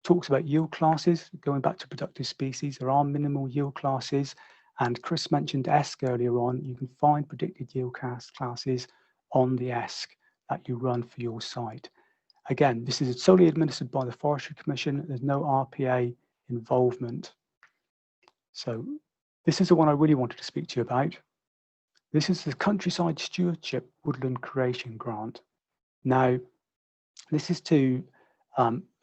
Talks about yield classes, going back to productive species, there are minimal yield classes, and Chris mentioned ESC earlier on. You can find predicted yield classes on the ESC that you run for your site. Again, this is solely administered by the Forestry Commission. There's no RPA involvement. So this is the one I really wanted to speak to you about. This is the Countryside Stewardship Woodland Creation Grant. Now, this is to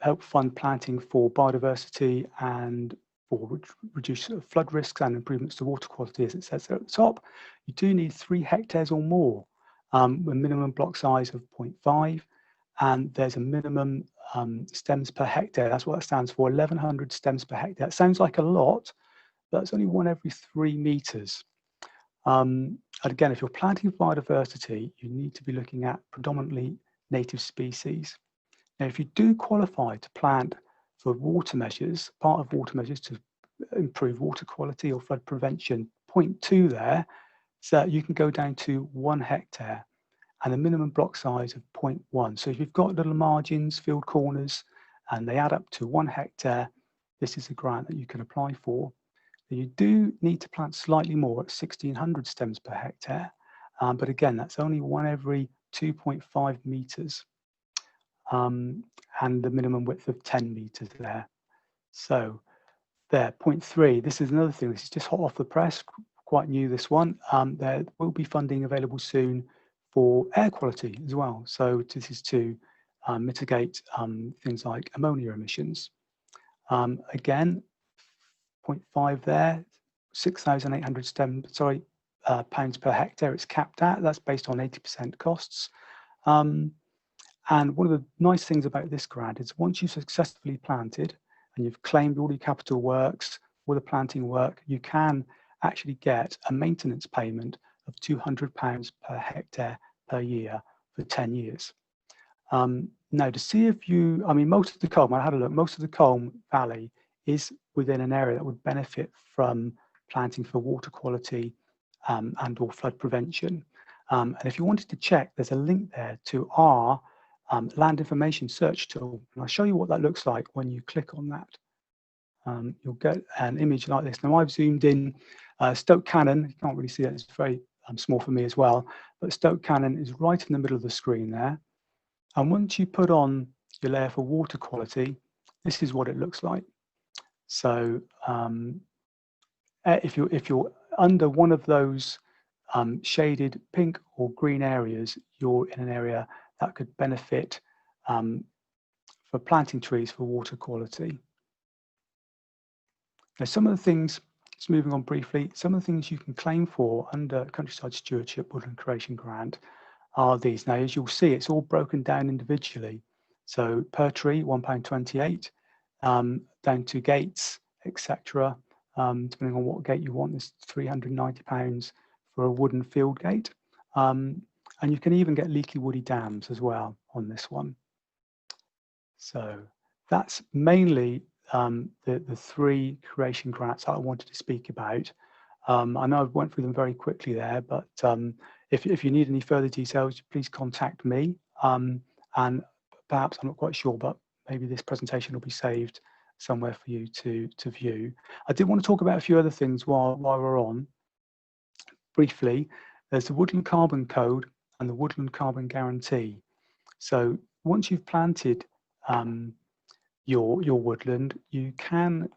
help fund planting for biodiversity and for reduce flood risks and improvements to water quality, as it says there at the top. You do need 3 hectares or more, a minimum block size of 0.5, and there's a minimum stems per hectare. That's what it stands for, 1,100 stems per hectare. It sounds like a lot, but it's only 1 every 3 meters. And again, if you're planting for biodiversity, you need to be looking at predominantly native species. Now, if you do qualify to plant for water measures, part of water measures to improve water quality or flood prevention, 0.2 there, so you can go down to 1 hectare and a minimum block size of 0.1. So if you've got little margins, field corners, and they add up to 1 hectare, this is a grant that you can apply for. You do need to plant slightly more at 1,600 stems per hectare, but again, that's only 1 every 2.5 meters, and the minimum width of 10 meters there. So there, 0.3, this is another thing, this is just hot off the press, quite new this one. There will be funding available soon for air quality as well. So this is to mitigate things like ammonia emissions. Again, 0.5 there, 6,800 pounds per hectare it's capped at. That's based on 80% costs. And one of the nice things about this grant is once you've successfully planted and you've claimed all your capital works, all the planting work, you can actually get a maintenance payment of £200 per hectare per year for 10 years. Now, to see if you, I mean, most of the Culm, I had a look, most of the Culm Valley is within an area that would benefit from planting for water quality and or flood prevention. And if you wanted to check, there's a link there to our land information search tool. And I'll show you what that looks like when you click on that. you'll get an image like this. Now I've zoomed in Stoke Cannon. You can't really see it, it's very small for me as well, but Stoke Cannon is right in the middle of the screen there. And once you put on your layer for water quality, this is what it looks like. So if you're under one of those shaded pink or green areas, you're in an area that could benefit for planting trees for water quality. Now, some of the things, just moving on briefly, some of the things you can claim for under Countryside Stewardship Woodland Creation Grant are these. Now, as you'll see, it's all broken down individually. So per tree, £1.28, down to gates, etc. Depending on what gate you want, there's £390 for a wooden field gate. And you can even get leaky woody dams as well on this one. So that's mainly the three creation grants that I wanted to speak about. I know I went through them very quickly there, but if you need any further details, please contact me. And perhaps, I'm not quite sure, but maybe this presentation will be saved somewhere for you to view. I did want to talk about a few other things while we're on. Briefly, there's the Woodland Carbon Code and the Woodland Carbon Guarantee. So once you've planted your woodland, you can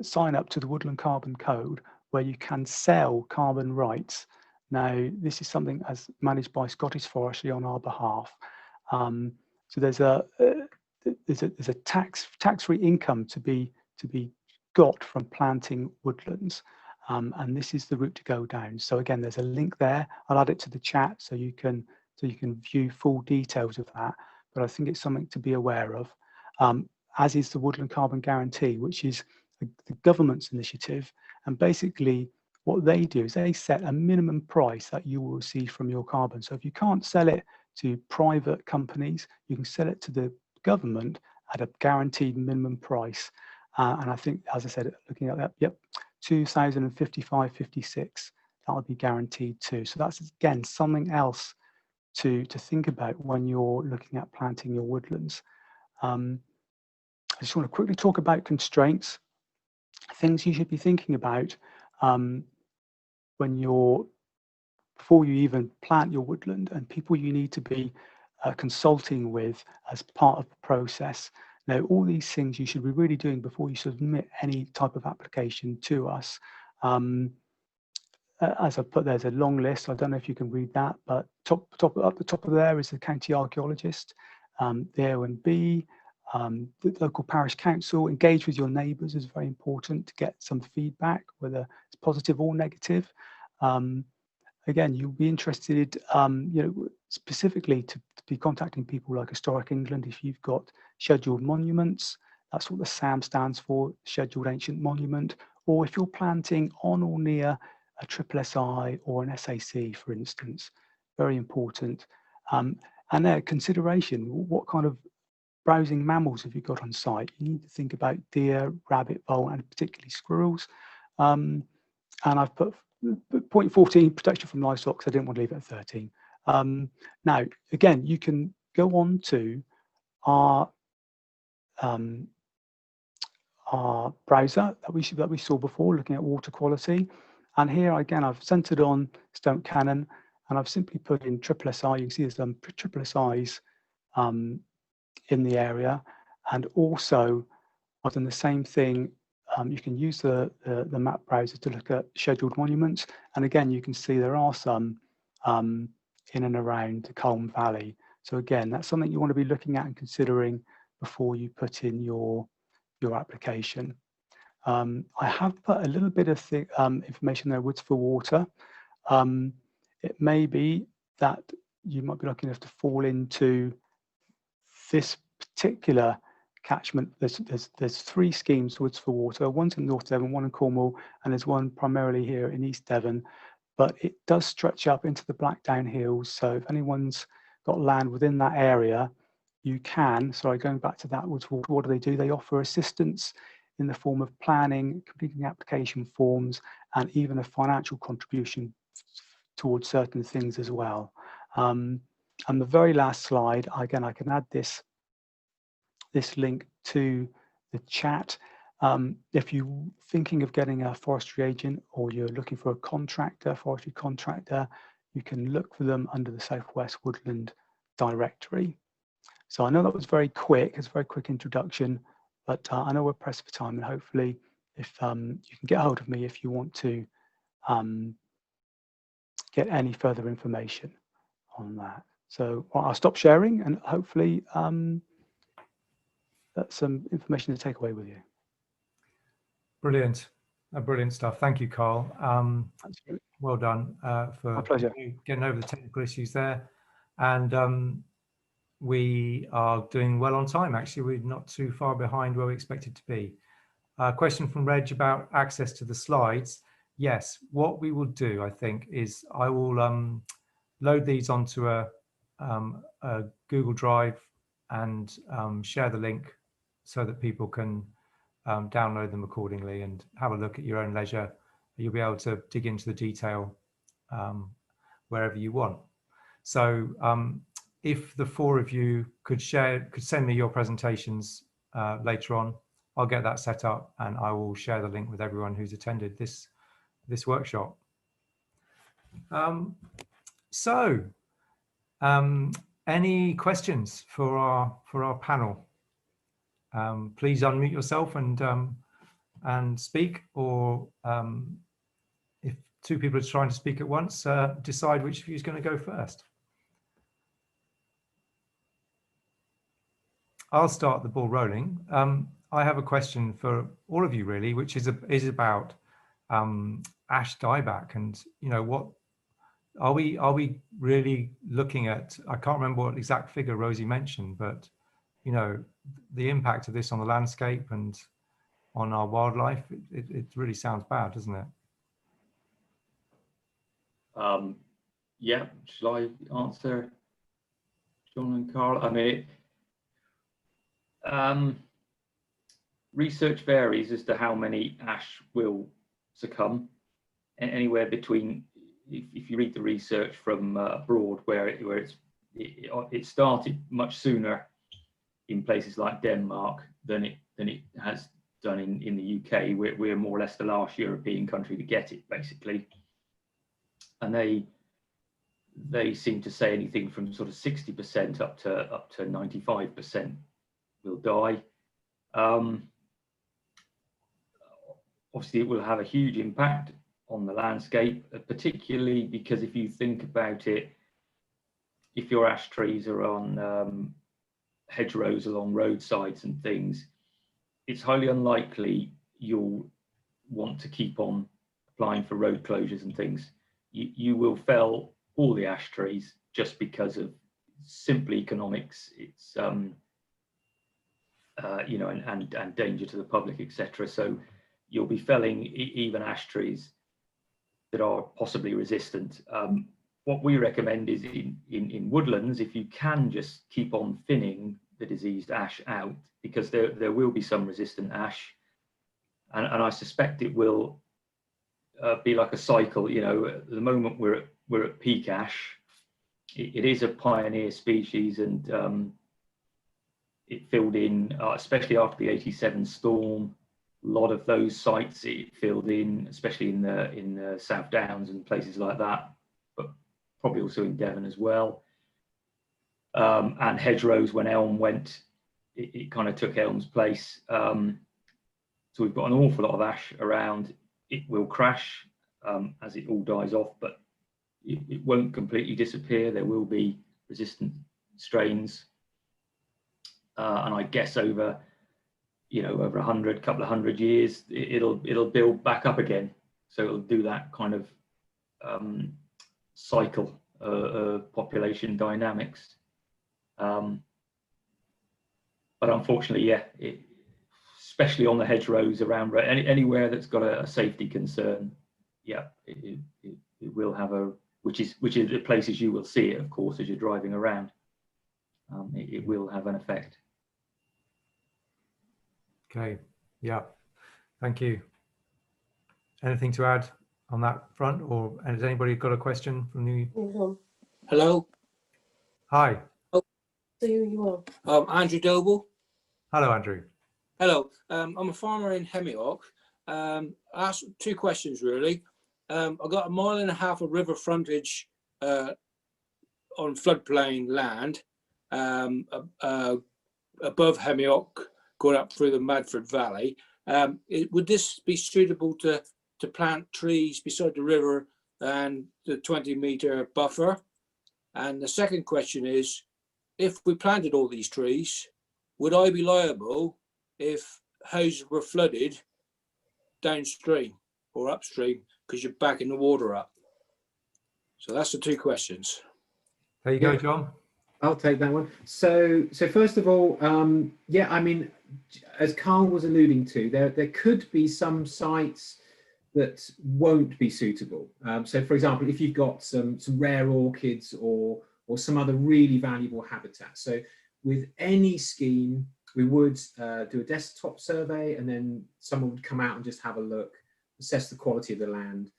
sign up to the Woodland Carbon Code, where you can sell carbon rights. Now, this is something as managed by Scottish Forestry on our behalf. So there's a tax-free income to be got from planting woodlands, and this is the route to go down. So again, there's a link there. I'll add it to the chat so you can view full details of that. But I think it's something to be aware of, as is the Woodland Carbon Guarantee, which is the government's initiative. And basically what they do is they set a minimum price that you will receive from your carbon. So if you can't sell it to private companies, you can sell it to the government at a guaranteed minimum price. And I think, as I said, looking at that, yep, 2055.56, that would be guaranteed too. So that's, again, something else to think about when you're looking at planting your woodlands. I just want to quickly talk about constraints, things you should be thinking about before you even plant your woodland, and people you need to be consulting with as part of the process. Now, all these things you should be really doing before you submit any type of application to us. As I put, there's a long list. I don't know if you can read that, but up the top of there is the county archaeologist, the ONB, the local parish council. Engage with your neighbours is very important to get some feedback, whether it's positive or negative. Again, you'll be interested, specifically to be contacting people like Historic England if you've got scheduled monuments. That's what the SAM stands for, Scheduled Ancient Monument. Or if you're planting on or near a SSSI or an SAC, for instance, very important. And their consideration, what kind of browsing mammals have you got on site? You need to think about deer, rabbit, vole, and particularly squirrels. And I've put point 14, protection from livestock, so I didn't want to leave it at 13. Now, again, you can go on to our browser that we saw before, looking at water quality. And here again, I've centered on Stoke Cannon, and I've simply put in SSSI. You can see there's some SSSIs in the area, and also I've done the same thing. You can use the map browser to look at scheduled monuments, and again, you can see there are some in and around the Culm Valley. So again, that's something you want to be looking at and considering before you put in your application. I have put a little bit of information there, woods for water. It may be that you might be lucky enough to fall into this particular catchment. There's three schemes, woods for water. One's in North Devon, one in Cornwall, and there's one primarily here in East Devon. But it does stretch up into the Blackdown Hills. So if anyone's got land within that area, you can, sorry, going back to that, woods for water, what do? They offer assistance in the form of planning, completing application forms, and even a financial contribution towards certain things as well. And the very last slide, again, I can add this link to the chat. If you're thinking of getting a forestry agent or you're looking for a contractor, forestry contractor, you can look for them under the Southwest Woodland directory. So I know that was very quick, it's a very quick introduction, but I know we're pressed for time, and hopefully if you can get hold of me if you want to get any further information on that. So I'll stop sharing, and hopefully that's some information to take away with you. Brilliant. Brilliant stuff. Thank you, Carl. Absolutely. Well done for My pleasure. getting over the technical issues there. And we are doing well on time, actually. We're not too far behind where we expected to be. Question from Reg about access to the slides. Yes, what we will do, I think, is I will load these onto a Google Drive and share the link so that people can download them accordingly and have a look at your own leisure. You'll be able to dig into the detail wherever you want. So if the four of you could send me your presentations later on, I'll get that set up and I will share the link with everyone who's attended this workshop. Any questions for our panel? Please unmute yourself and speak, or if two people are trying to speak at once, decide which of you is going to go first. I'll start the ball rolling. I have a question for all of you, really, which is about ash dieback, and what are we really looking at? I can't remember what exact figure Rosie mentioned, but the impact of this on the landscape and on our wildlife, it really sounds bad, doesn't it? Yeah, shall I answer, John and Carl? I mean, research varies as to how many ash will succumb. Anywhere between, if you read the research from abroad, where it started much sooner in places like Denmark than it has done in the UK. We're more or less the last European country to get it, basically, and they seem to say anything from sort of 60% up to 95% will die. Obviously, it will have a huge impact on the landscape, particularly because if you think about it, if your ash trees are on hedgerows along roadsides and things, it's highly unlikely you'll want to keep on applying for road closures and things. You will fell all the ash trees just because of simple economics. It's and danger to the public, etc. So you'll be felling even ash trees that are possibly resistant. What we recommend is in woodlands, if you can just keep on thinning the diseased ash out, because there will be some resistant ash, and I suspect it will be like a cycle. At the moment we're at peak ash. It is a pioneer species, and it filled in, especially after the '87 storm. A lot of those sites it filled in, especially in the South Downs and places like that, but probably also in Devon as well. And hedgerows, when elm went, it kind of took elm's place. So we've got an awful lot of ash around. It will crash as it all dies off, but it won't completely disappear. There will be resistant strains, and I guess over over a couple of hundred years, it'll build back up again. So it'll do that kind of cycle of population dynamics. But unfortunately, yeah, especially on the hedgerows around anywhere that's got a safety concern, yeah, it will have which is the places you will see it, of course, as you're driving around. It will have an effect. Okay, yeah, thank you. Anything to add on that front, or has anybody got a question from the? Hello. Hi. Oh, Andrew Doble. Hello, Andrew. Hello, I'm a farmer in Hemyock. I asked 2 questions really. I've got 1.5 miles of river frontage on floodplain land above Hemyock, going up through the Madford Valley. Would this be suitable to plant trees beside the river and the 20-metre buffer? And the second question is, if we planted all these trees, would I be liable if houses were flooded downstream or upstream because you're backing the water up? So that's the 2 questions. There you go, Yeah. John. I'll take that one. So first of all, yeah, I mean, as Carl was alluding to, there could be some sites that won't be suitable. So for example, if you've got some rare orchids or some other really valuable habitat. So with any scheme, we would do a desktop survey, and then someone would come out and just have a look, assess the quality of the land.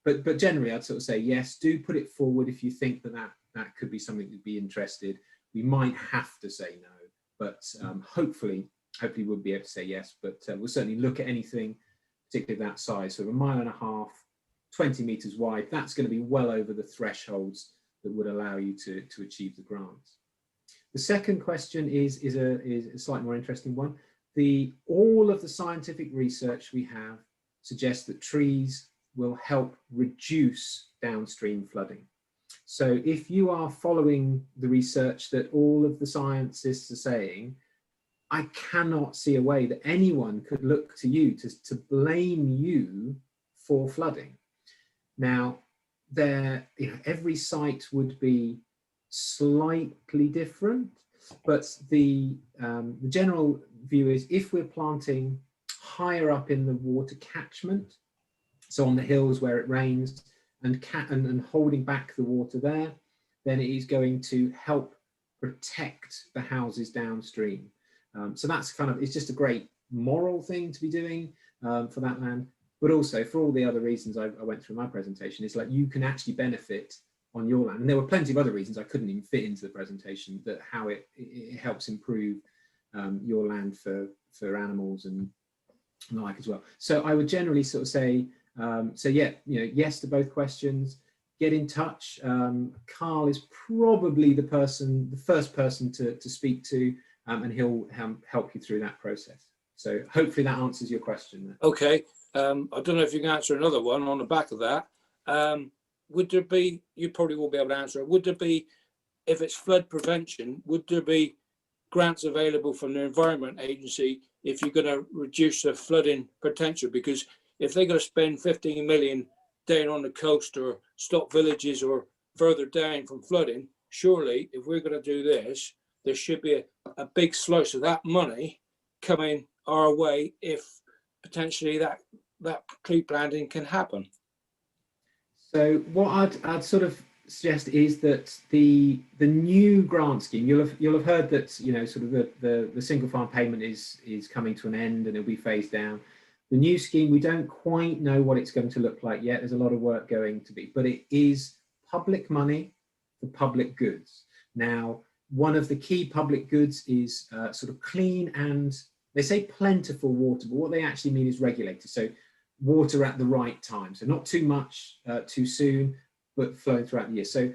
But generally, I'd sort of say, yes, do put it forward if you think that could be something you'd be interested. We might have to say no, but hopefully we'll be able to say yes. But we'll certainly look at anything, particularly that size. So 1.5 miles, 20 meters wide, that's going to be well over the thresholds that would allow you to achieve the grants. The second question is a slightly more interesting one. All of the scientific research we have suggests that trees will help reduce downstream flooding. So if you are following the research that all of the scientists are saying, I cannot see a way that anyone could look to you to blame you for flooding. Now, every site would be slightly different, but the general view is if we're planting higher up in the water catchment, so on the hills where it rains, and holding back the water there, then it is going to help protect the houses downstream. So that's it's just a great moral thing to be doing for that land, but also for all the other reasons I went through in my presentation. It's like you can actually benefit on your land, and there were plenty of other reasons I couldn't even fit into the presentation, that how it helps improve your land for animals and the like as well. So I would generally sort of say, yeah, yes to both questions. Get in touch. Carl is probably the first person to speak to, and he'll help you through that process. So hopefully that answers your question. Okay, I don't know if you can answer another one on the back of that. Would there be, you probably will be able to answer it, would there be, if it's flood prevention, would there be grants available from the Environment Agency if you're going to reduce the flooding potential? Because if they're going to spend 15 million down on the coast or stop villages or further down from flooding, surely if we're going to do this, there should be a big slice of that money coming our way if potentially that tree planting can happen. So what I'd sort of suggest is that the new grant scheme, you'll have heard that sort of the single farm payment is coming to an end and it'll be phased down. The new scheme, we don't quite know what it's going to look like yet. There's a lot of work going to be, but it is public money for public goods. Now, one of the key public goods is sort of clean and, they say plentiful water, but what they actually mean is regulated. So water at the right time. So not too much too soon, but flowing throughout the year. So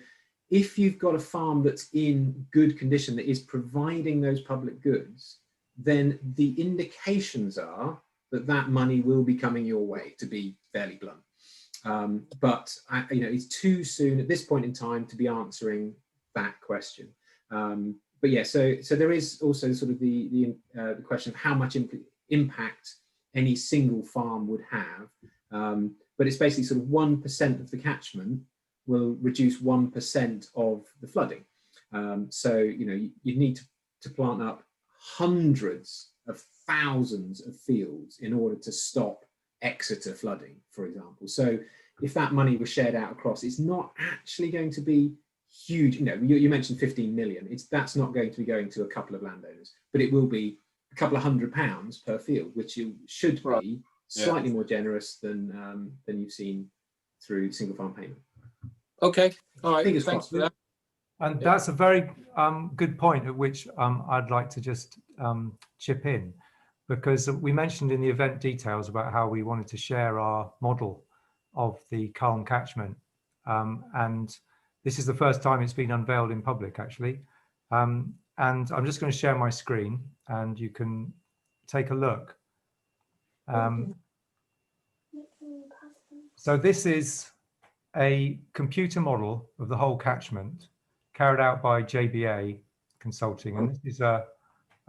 if you've got a farm that's in good condition, that is providing those public goods, then the indications are that money will be coming your way, to be fairly blunt. But it's too soon at this point in time to be answering that question. But yeah, so there is also sort of the question of how much impact any single farm would have. But it's basically sort of 1% of the catchment will reduce 1% of the flooding. So you'd need to plant up hundreds of thousands of fields in order to stop Exeter flooding, for example. So if that money was shared out across, it's not actually going to be huge. You mentioned 15 million. That's not going to be going to a couple of landowners, but it will be a couple of £100 per field, which should be slightly more generous than you've seen through single farm payment. Okay, all right. Thanks for that. And that's a very good point at which I'd like to just chip in. because we mentioned in the event details about how we wanted to share our model of the Culm catchment. And this is the first time it's been unveiled in public, actually. And I'm just going to share my screen and you can take a look. So this is a computer model of the whole catchment carried out by JBA Consulting. And this is a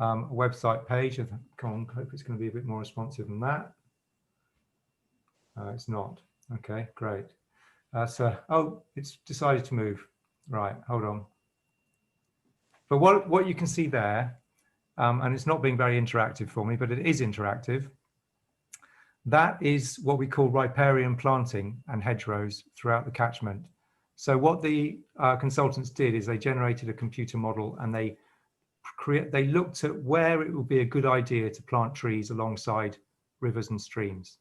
website page. Come on, hope it's going to be a bit more responsive than that. It's not. Okay, great. So, oh, it's decided to move. Right, hold on. But what you can see there, and it's not being very interactive for me, but it is interactive. That is what we call riparian planting and hedgerows throughout the catchment. So what the consultants did is they generated a computer model and they looked at where it would be a good idea to plant trees alongside rivers and streams.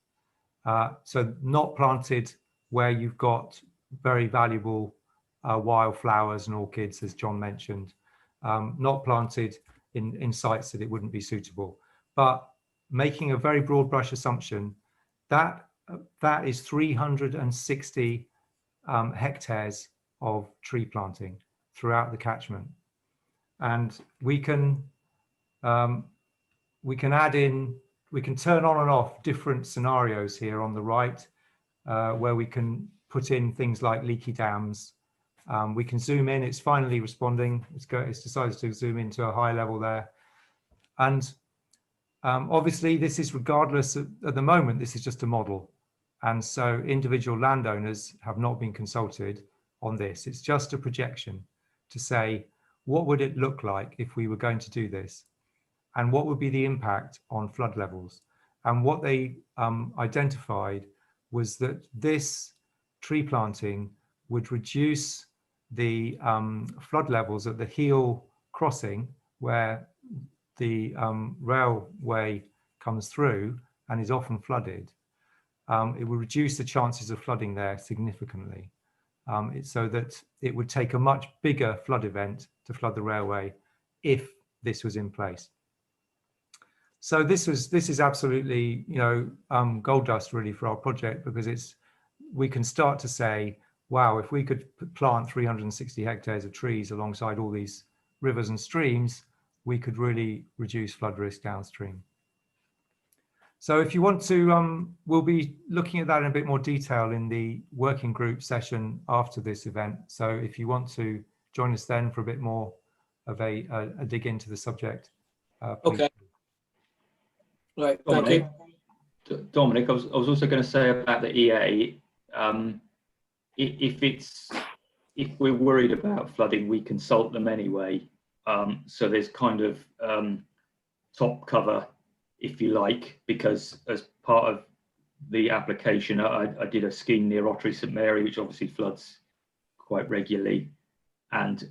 So not planted where you've got very valuable wildflowers and orchids, as John mentioned, not planted in sites that it wouldn't be suitable, but making a very broad brush assumption that that is 360 hectares of tree planting throughout the catchment. And we can add in, we can turn on and off different scenarios here on the right, where we can put in things like leaky dams. We can zoom in, it's finally responding. It's decided to zoom into a high level there. And obviously this is regardless of, at the moment, this is just a model. And so individual landowners have not been consulted on this. It's just a projection to say, what would it look like if we were going to do this? And what would be the impact on flood levels? And what they identified was that this tree planting would reduce the flood levels at the heel crossing where the railway comes through and is often flooded. It would reduce the chances of flooding there significantly. So that it would take a much bigger flood event to flood the railway if this was in place. So this is absolutely, you know, gold dust really for our project, because we can start to say, wow, if we could plant 360 hectares of trees alongside all these rivers and streams, we could really reduce flood risk downstream. So if you want to, we'll be looking at that in a bit more detail in the working group session after this event. So if you want to join us then for a bit more of a dig into the subject. Please. Okay. Right, thank you. Dominic, I was also going to say about the EA, if we're worried about flooding, we consult them anyway. So there's kind of top cover, if you like, because as part of the application, I did a scheme near Ottery St Mary, which obviously floods quite regularly, and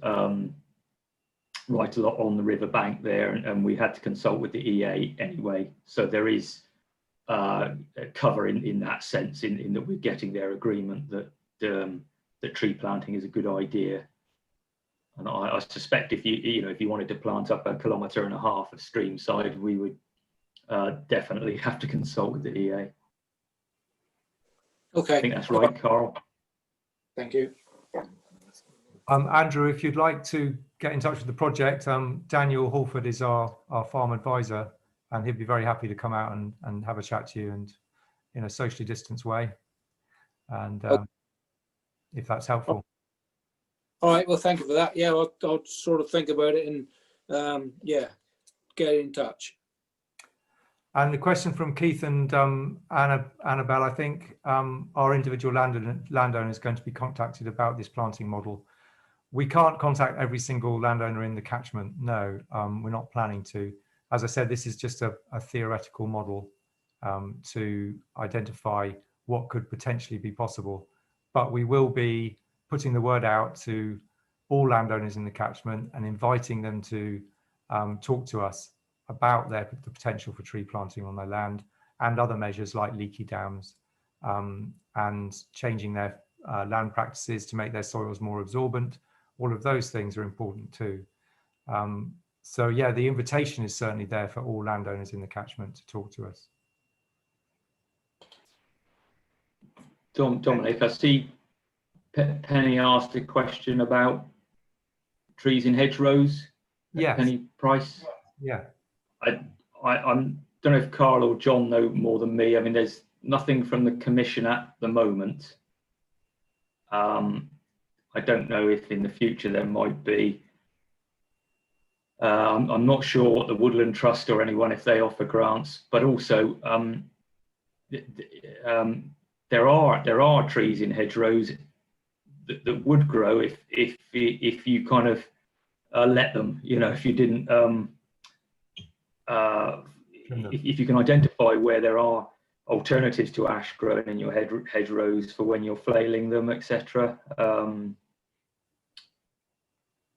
right a lot on the river bank there, and we had to consult with the EA anyway. So there is cover in that sense, in that we're getting their agreement that that tree planting is a good idea. And I suspect if you wanted to plant up 1.5 kilometres of stream side, we would definitely have to consult with the EA. Okay. I think that's right, Carl. Thank you. Andrew, if you'd like to get in touch with the project, Daniel Hallford is our farm advisor, and he'd be very happy to come out and have a chat to you, and in a socially distanced way, and if that's helpful. All right, well, thank you for that. Yeah, I'll sort of think about it and yeah, get in touch. And the question from Keith and Annabelle, I think our individual landowner is going to be contacted about this planting model. We can't contact every single landowner in the catchment. No, we're not planning to. As I said, this is just a theoretical model to identify what could potentially be possible. But we will be putting the word out to all landowners in the catchment and inviting them to talk to us about the potential for tree planting on their land and other measures like leaky dams and changing their land practices to make their soils more absorbent. All of those things are important too. So yeah, the invitation is certainly there for all landowners in the catchment to talk to us. Dominic, I see Penny asked a question about trees in hedgerows. Yes. Penny Price. Yeah. I don't know if Carl or John know more than me. I mean, there's nothing from the Commission at the moment. I don't know if in the future there might be. I'm not sure what the Woodland Trust or anyone, if they offer grants, but also there are trees in hedgerows that would grow if you kind of let them. You know, if you didn't. If you can identify where there are alternatives to ash growing in your hedgerows for when you're flailing them, etc.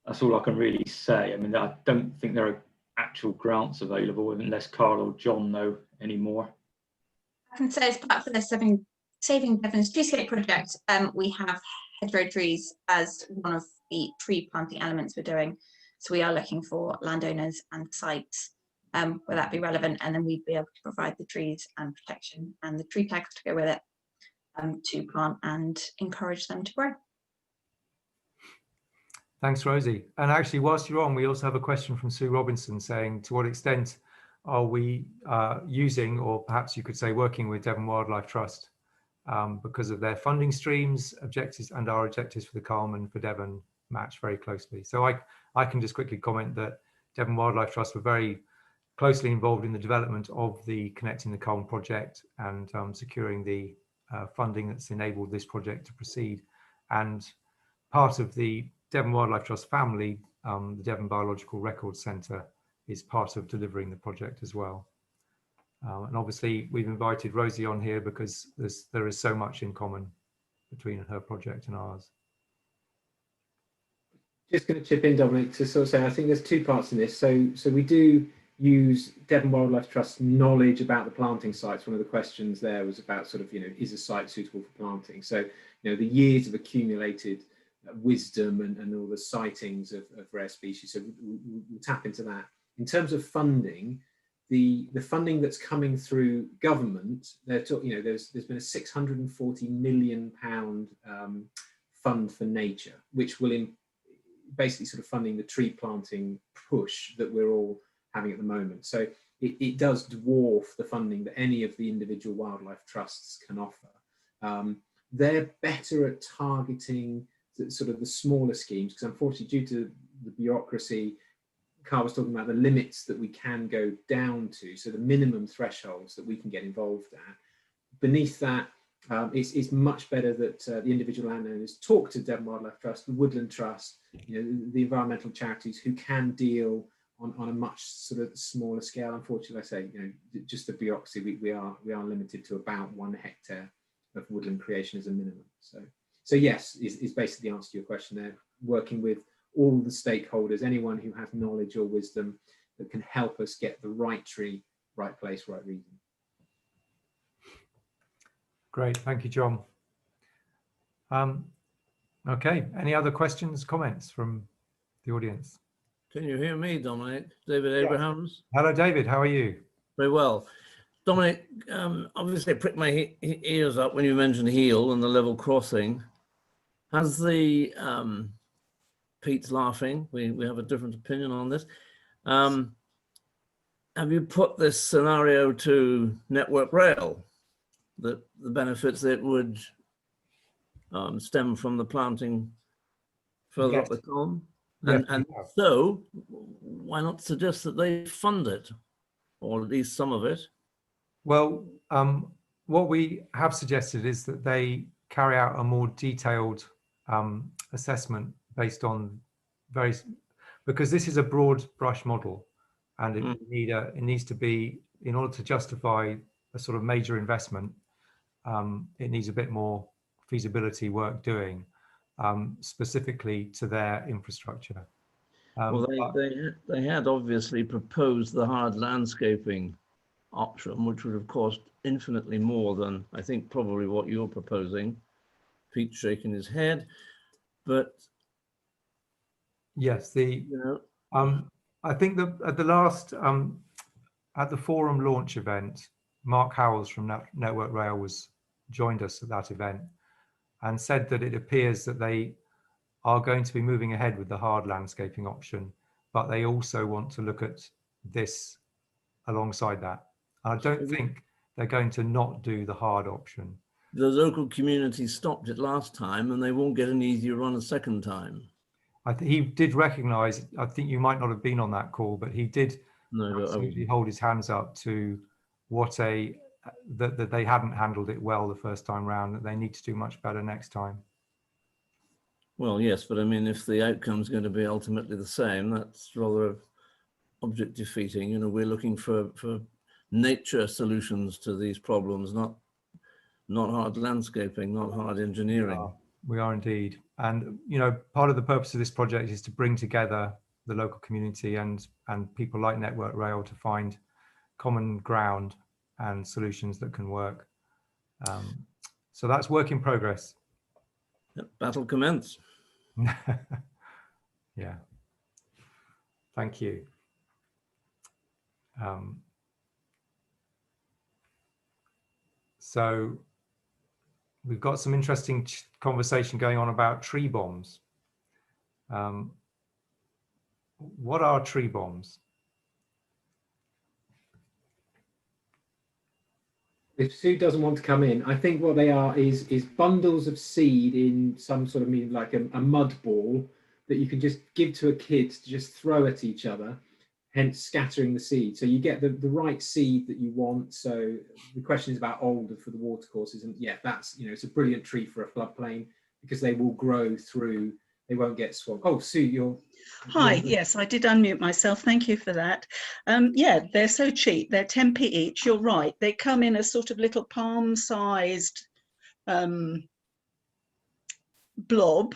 That's all I can really say. I mean, I don't think there are actual grants available unless Carl or John know any more. I can say as part of the Saving Devon's Treescape project, we have hedgerow trees as one of the tree planting elements we're doing. So we are looking for landowners and sites where that be relevant, and then we'd be able to provide the trees and protection and the tree tags to go with it to plant and encourage them to grow. Thanks, Rosie. And actually, whilst you're on, we also have a question from Sue Robinson saying, to what extent are we using, or perhaps you could say working with Devon Wildlife Trust because of their funding streams, objectives, and our objectives for the Culm and for Devon match very closely. So I can just quickly comment that Devon Wildlife Trust were very closely involved in the development of the Connecting the Culm project and securing the funding that's enabled this project to proceed. And part of the Devon Wildlife Trust family, the Devon Biological Records Centre, is part of delivering the project as well. And obviously we've invited Rosie on here because there is so much in common between her project and ours. Just going to chip in, Dominic, to sort of say, I think there's two parts in this. So we do use Devon Wildlife Trust knowledge about the planting sites. One of the questions there was about sort of, you know, is a site suitable for planting? So, you know, the years of accumulated wisdom and all the sightings of rare species. So we'll tap into that. In terms of funding, the funding that's coming through government, there's been a £640 million fund for nature, which will basically sort of funding the tree planting push that we're all having at the moment. So it does dwarf the funding that any of the individual wildlife trusts can offer. They're better at targeting sort of the smaller schemes, because unfortunately, due to the bureaucracy, Carl was talking about the limits that we can go down to, so the minimum thresholds that we can get involved at. Beneath that, it's much better that the individual landowners talk to Devon Wildlife Trust, the Woodland Trust, you know, the environmental charities who can deal on a much sort of smaller scale. Unfortunately, I say, you know, just the bureaucracy, we are limited to about 1 hectare of woodland creation as a minimum. So yes, is basically the answer to your question there. Working with all the stakeholders, anyone who has knowledge or wisdom that can help us get the right tree, right place, right reason. Great, thank you, John. Okay, any other questions, comments from the audience? Can you hear me, Dominic? David Abrahams? Hello, David, how are you? Very well. Dominic, obviously I pricked my ears up when you mentioned heel and the level crossing. Has the, Pete's laughing, we have a different opinion on this. Have you put this scenario to Network Rail, that the benefits that would stem from the planting further up the Culm? And so, why not suggest that they fund it, or at least some of it? Well, what we have suggested is that they carry out a more detailed assessment based on because this is a broad brush model, and it needs to be, in order to justify a sort of major investment, it needs a bit more feasibility work doing, specifically to their infrastructure. Well, they had obviously proposed the hard landscaping option, which would have cost infinitely more than I think probably what you're proposing. Pete's shaking his head, but yes, I think that at the last, at the forum launch event, Mark Howells from Network Rail joined us at that event and said that it appears that they are going to be moving ahead with the hard landscaping option, but they also want to look at this alongside that. I don't think they're going to not do the hard option. The local community stopped it last time and they won't get an easier run a second time. He did recognise, I think you might not have been on that call, but he did absolutely hold his hands up to what that they hadn't handled it well the first time round, that they need to do much better next time. Well, yes, but I mean, if the outcome is going to be ultimately the same, that's rather object defeating. You know, we're looking for nature solutions to these problems, not hard landscaping, not hard engineering. We are indeed. And, you know, part of the purpose of this project is to bring together the local community and people like Network Rail to find common ground and solutions that can work. So that's work in progress. Yep, battle commence. Yeah. Thank you. So we've got some interesting conversation going on about tree bombs. What are tree bombs? If Sue doesn't want to come in, I think what they are is bundles of seed in some sort of medium, like a mud ball that you can just give to a kid to just throw at each other, hence scattering the seed. So you get the right seed that you want. So the question is about alder for the watercourses, and yeah, that's, you know, it's a brilliant tree for a floodplain because they will grow through. They won't get swamped. Oh, Sue, you're... Hi, yes, I did unmute myself. Thank you for that. Yeah, they're so cheap. They're 10p each. You're right. They come in a sort of little palm-sized blob,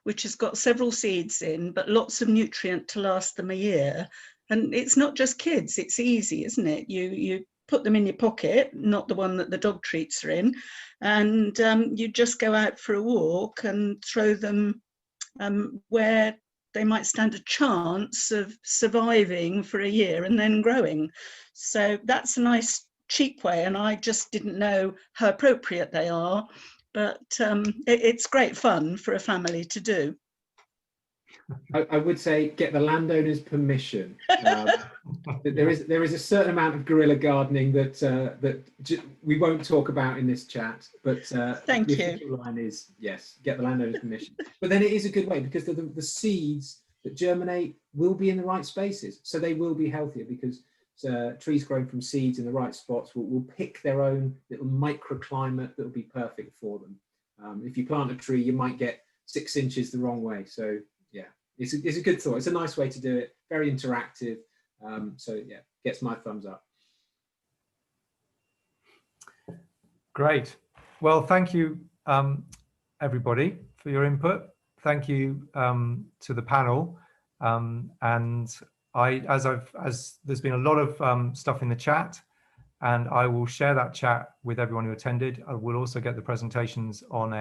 which has got several seeds in, but lots of nutrient to last them a year. And it's not just kids. It's easy, isn't it? You put them in your pocket, not the one that the dog treats are in, and you just go out for a walk and throw them where they might stand a chance of surviving for a year and then growing. So that's a nice cheap way, and I just didn't know how appropriate they are, but it's great fun for a family to do. I would say get the landowner's permission. There is a certain amount of guerrilla gardening that we won't talk about in this chat, but Thank the you. official line is yes, get the landowner's permission. But then it is a good way because the seeds that germinate will be in the right spaces, so they will be healthier because trees growing from seeds in the right spots will pick their own little microclimate that will be perfect for them. If you plant a tree, you might get 6 inches the wrong way. So yeah, it's a good thought. It's a nice way to do it. Very interactive. So yeah, gets my thumbs up. Great. Well, thank you, everybody, for your input. Thank you to the panel. And as there's been a lot of stuff in the chat, and I will share that chat with everyone who attended. I will also get the presentations on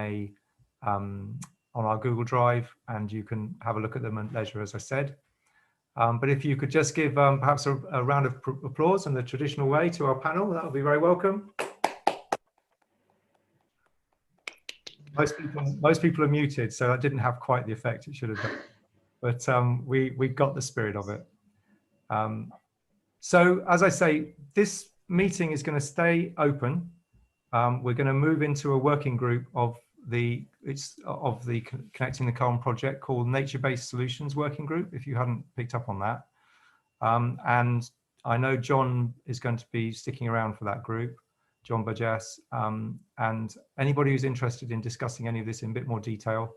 our Google Drive, and you can have a look at them at leisure, as I said. But if you could just give perhaps a round of applause in the traditional way to our panel, that would be very welcome. Most people are muted, so that didn't have quite the effect it should have done. But we got the spirit of it. So as I say, this meeting is going to stay open. We're going to move into a working group of the Connecting the Culm project called Nature-Based Solutions Working Group, if you hadn't picked up on that. And I know John is going to be sticking around for that group, John Burgess, and anybody who's interested in discussing any of this in a bit more detail,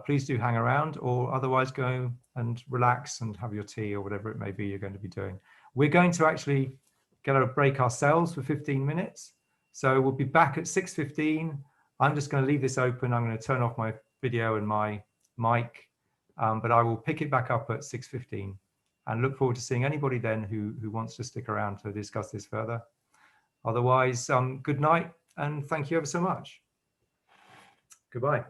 please do hang around, or otherwise go and relax and have your tea or whatever it may be you're going to be doing. We're going to actually get a break ourselves for 15 minutes. So we'll be back at 6:15. I'm just going to leave this open. I'm going to turn off my video and my mic, but I will pick it back up at 6:15 and look forward to seeing anybody then who wants to stick around to discuss this further. Otherwise, good night and thank you ever so much. Goodbye.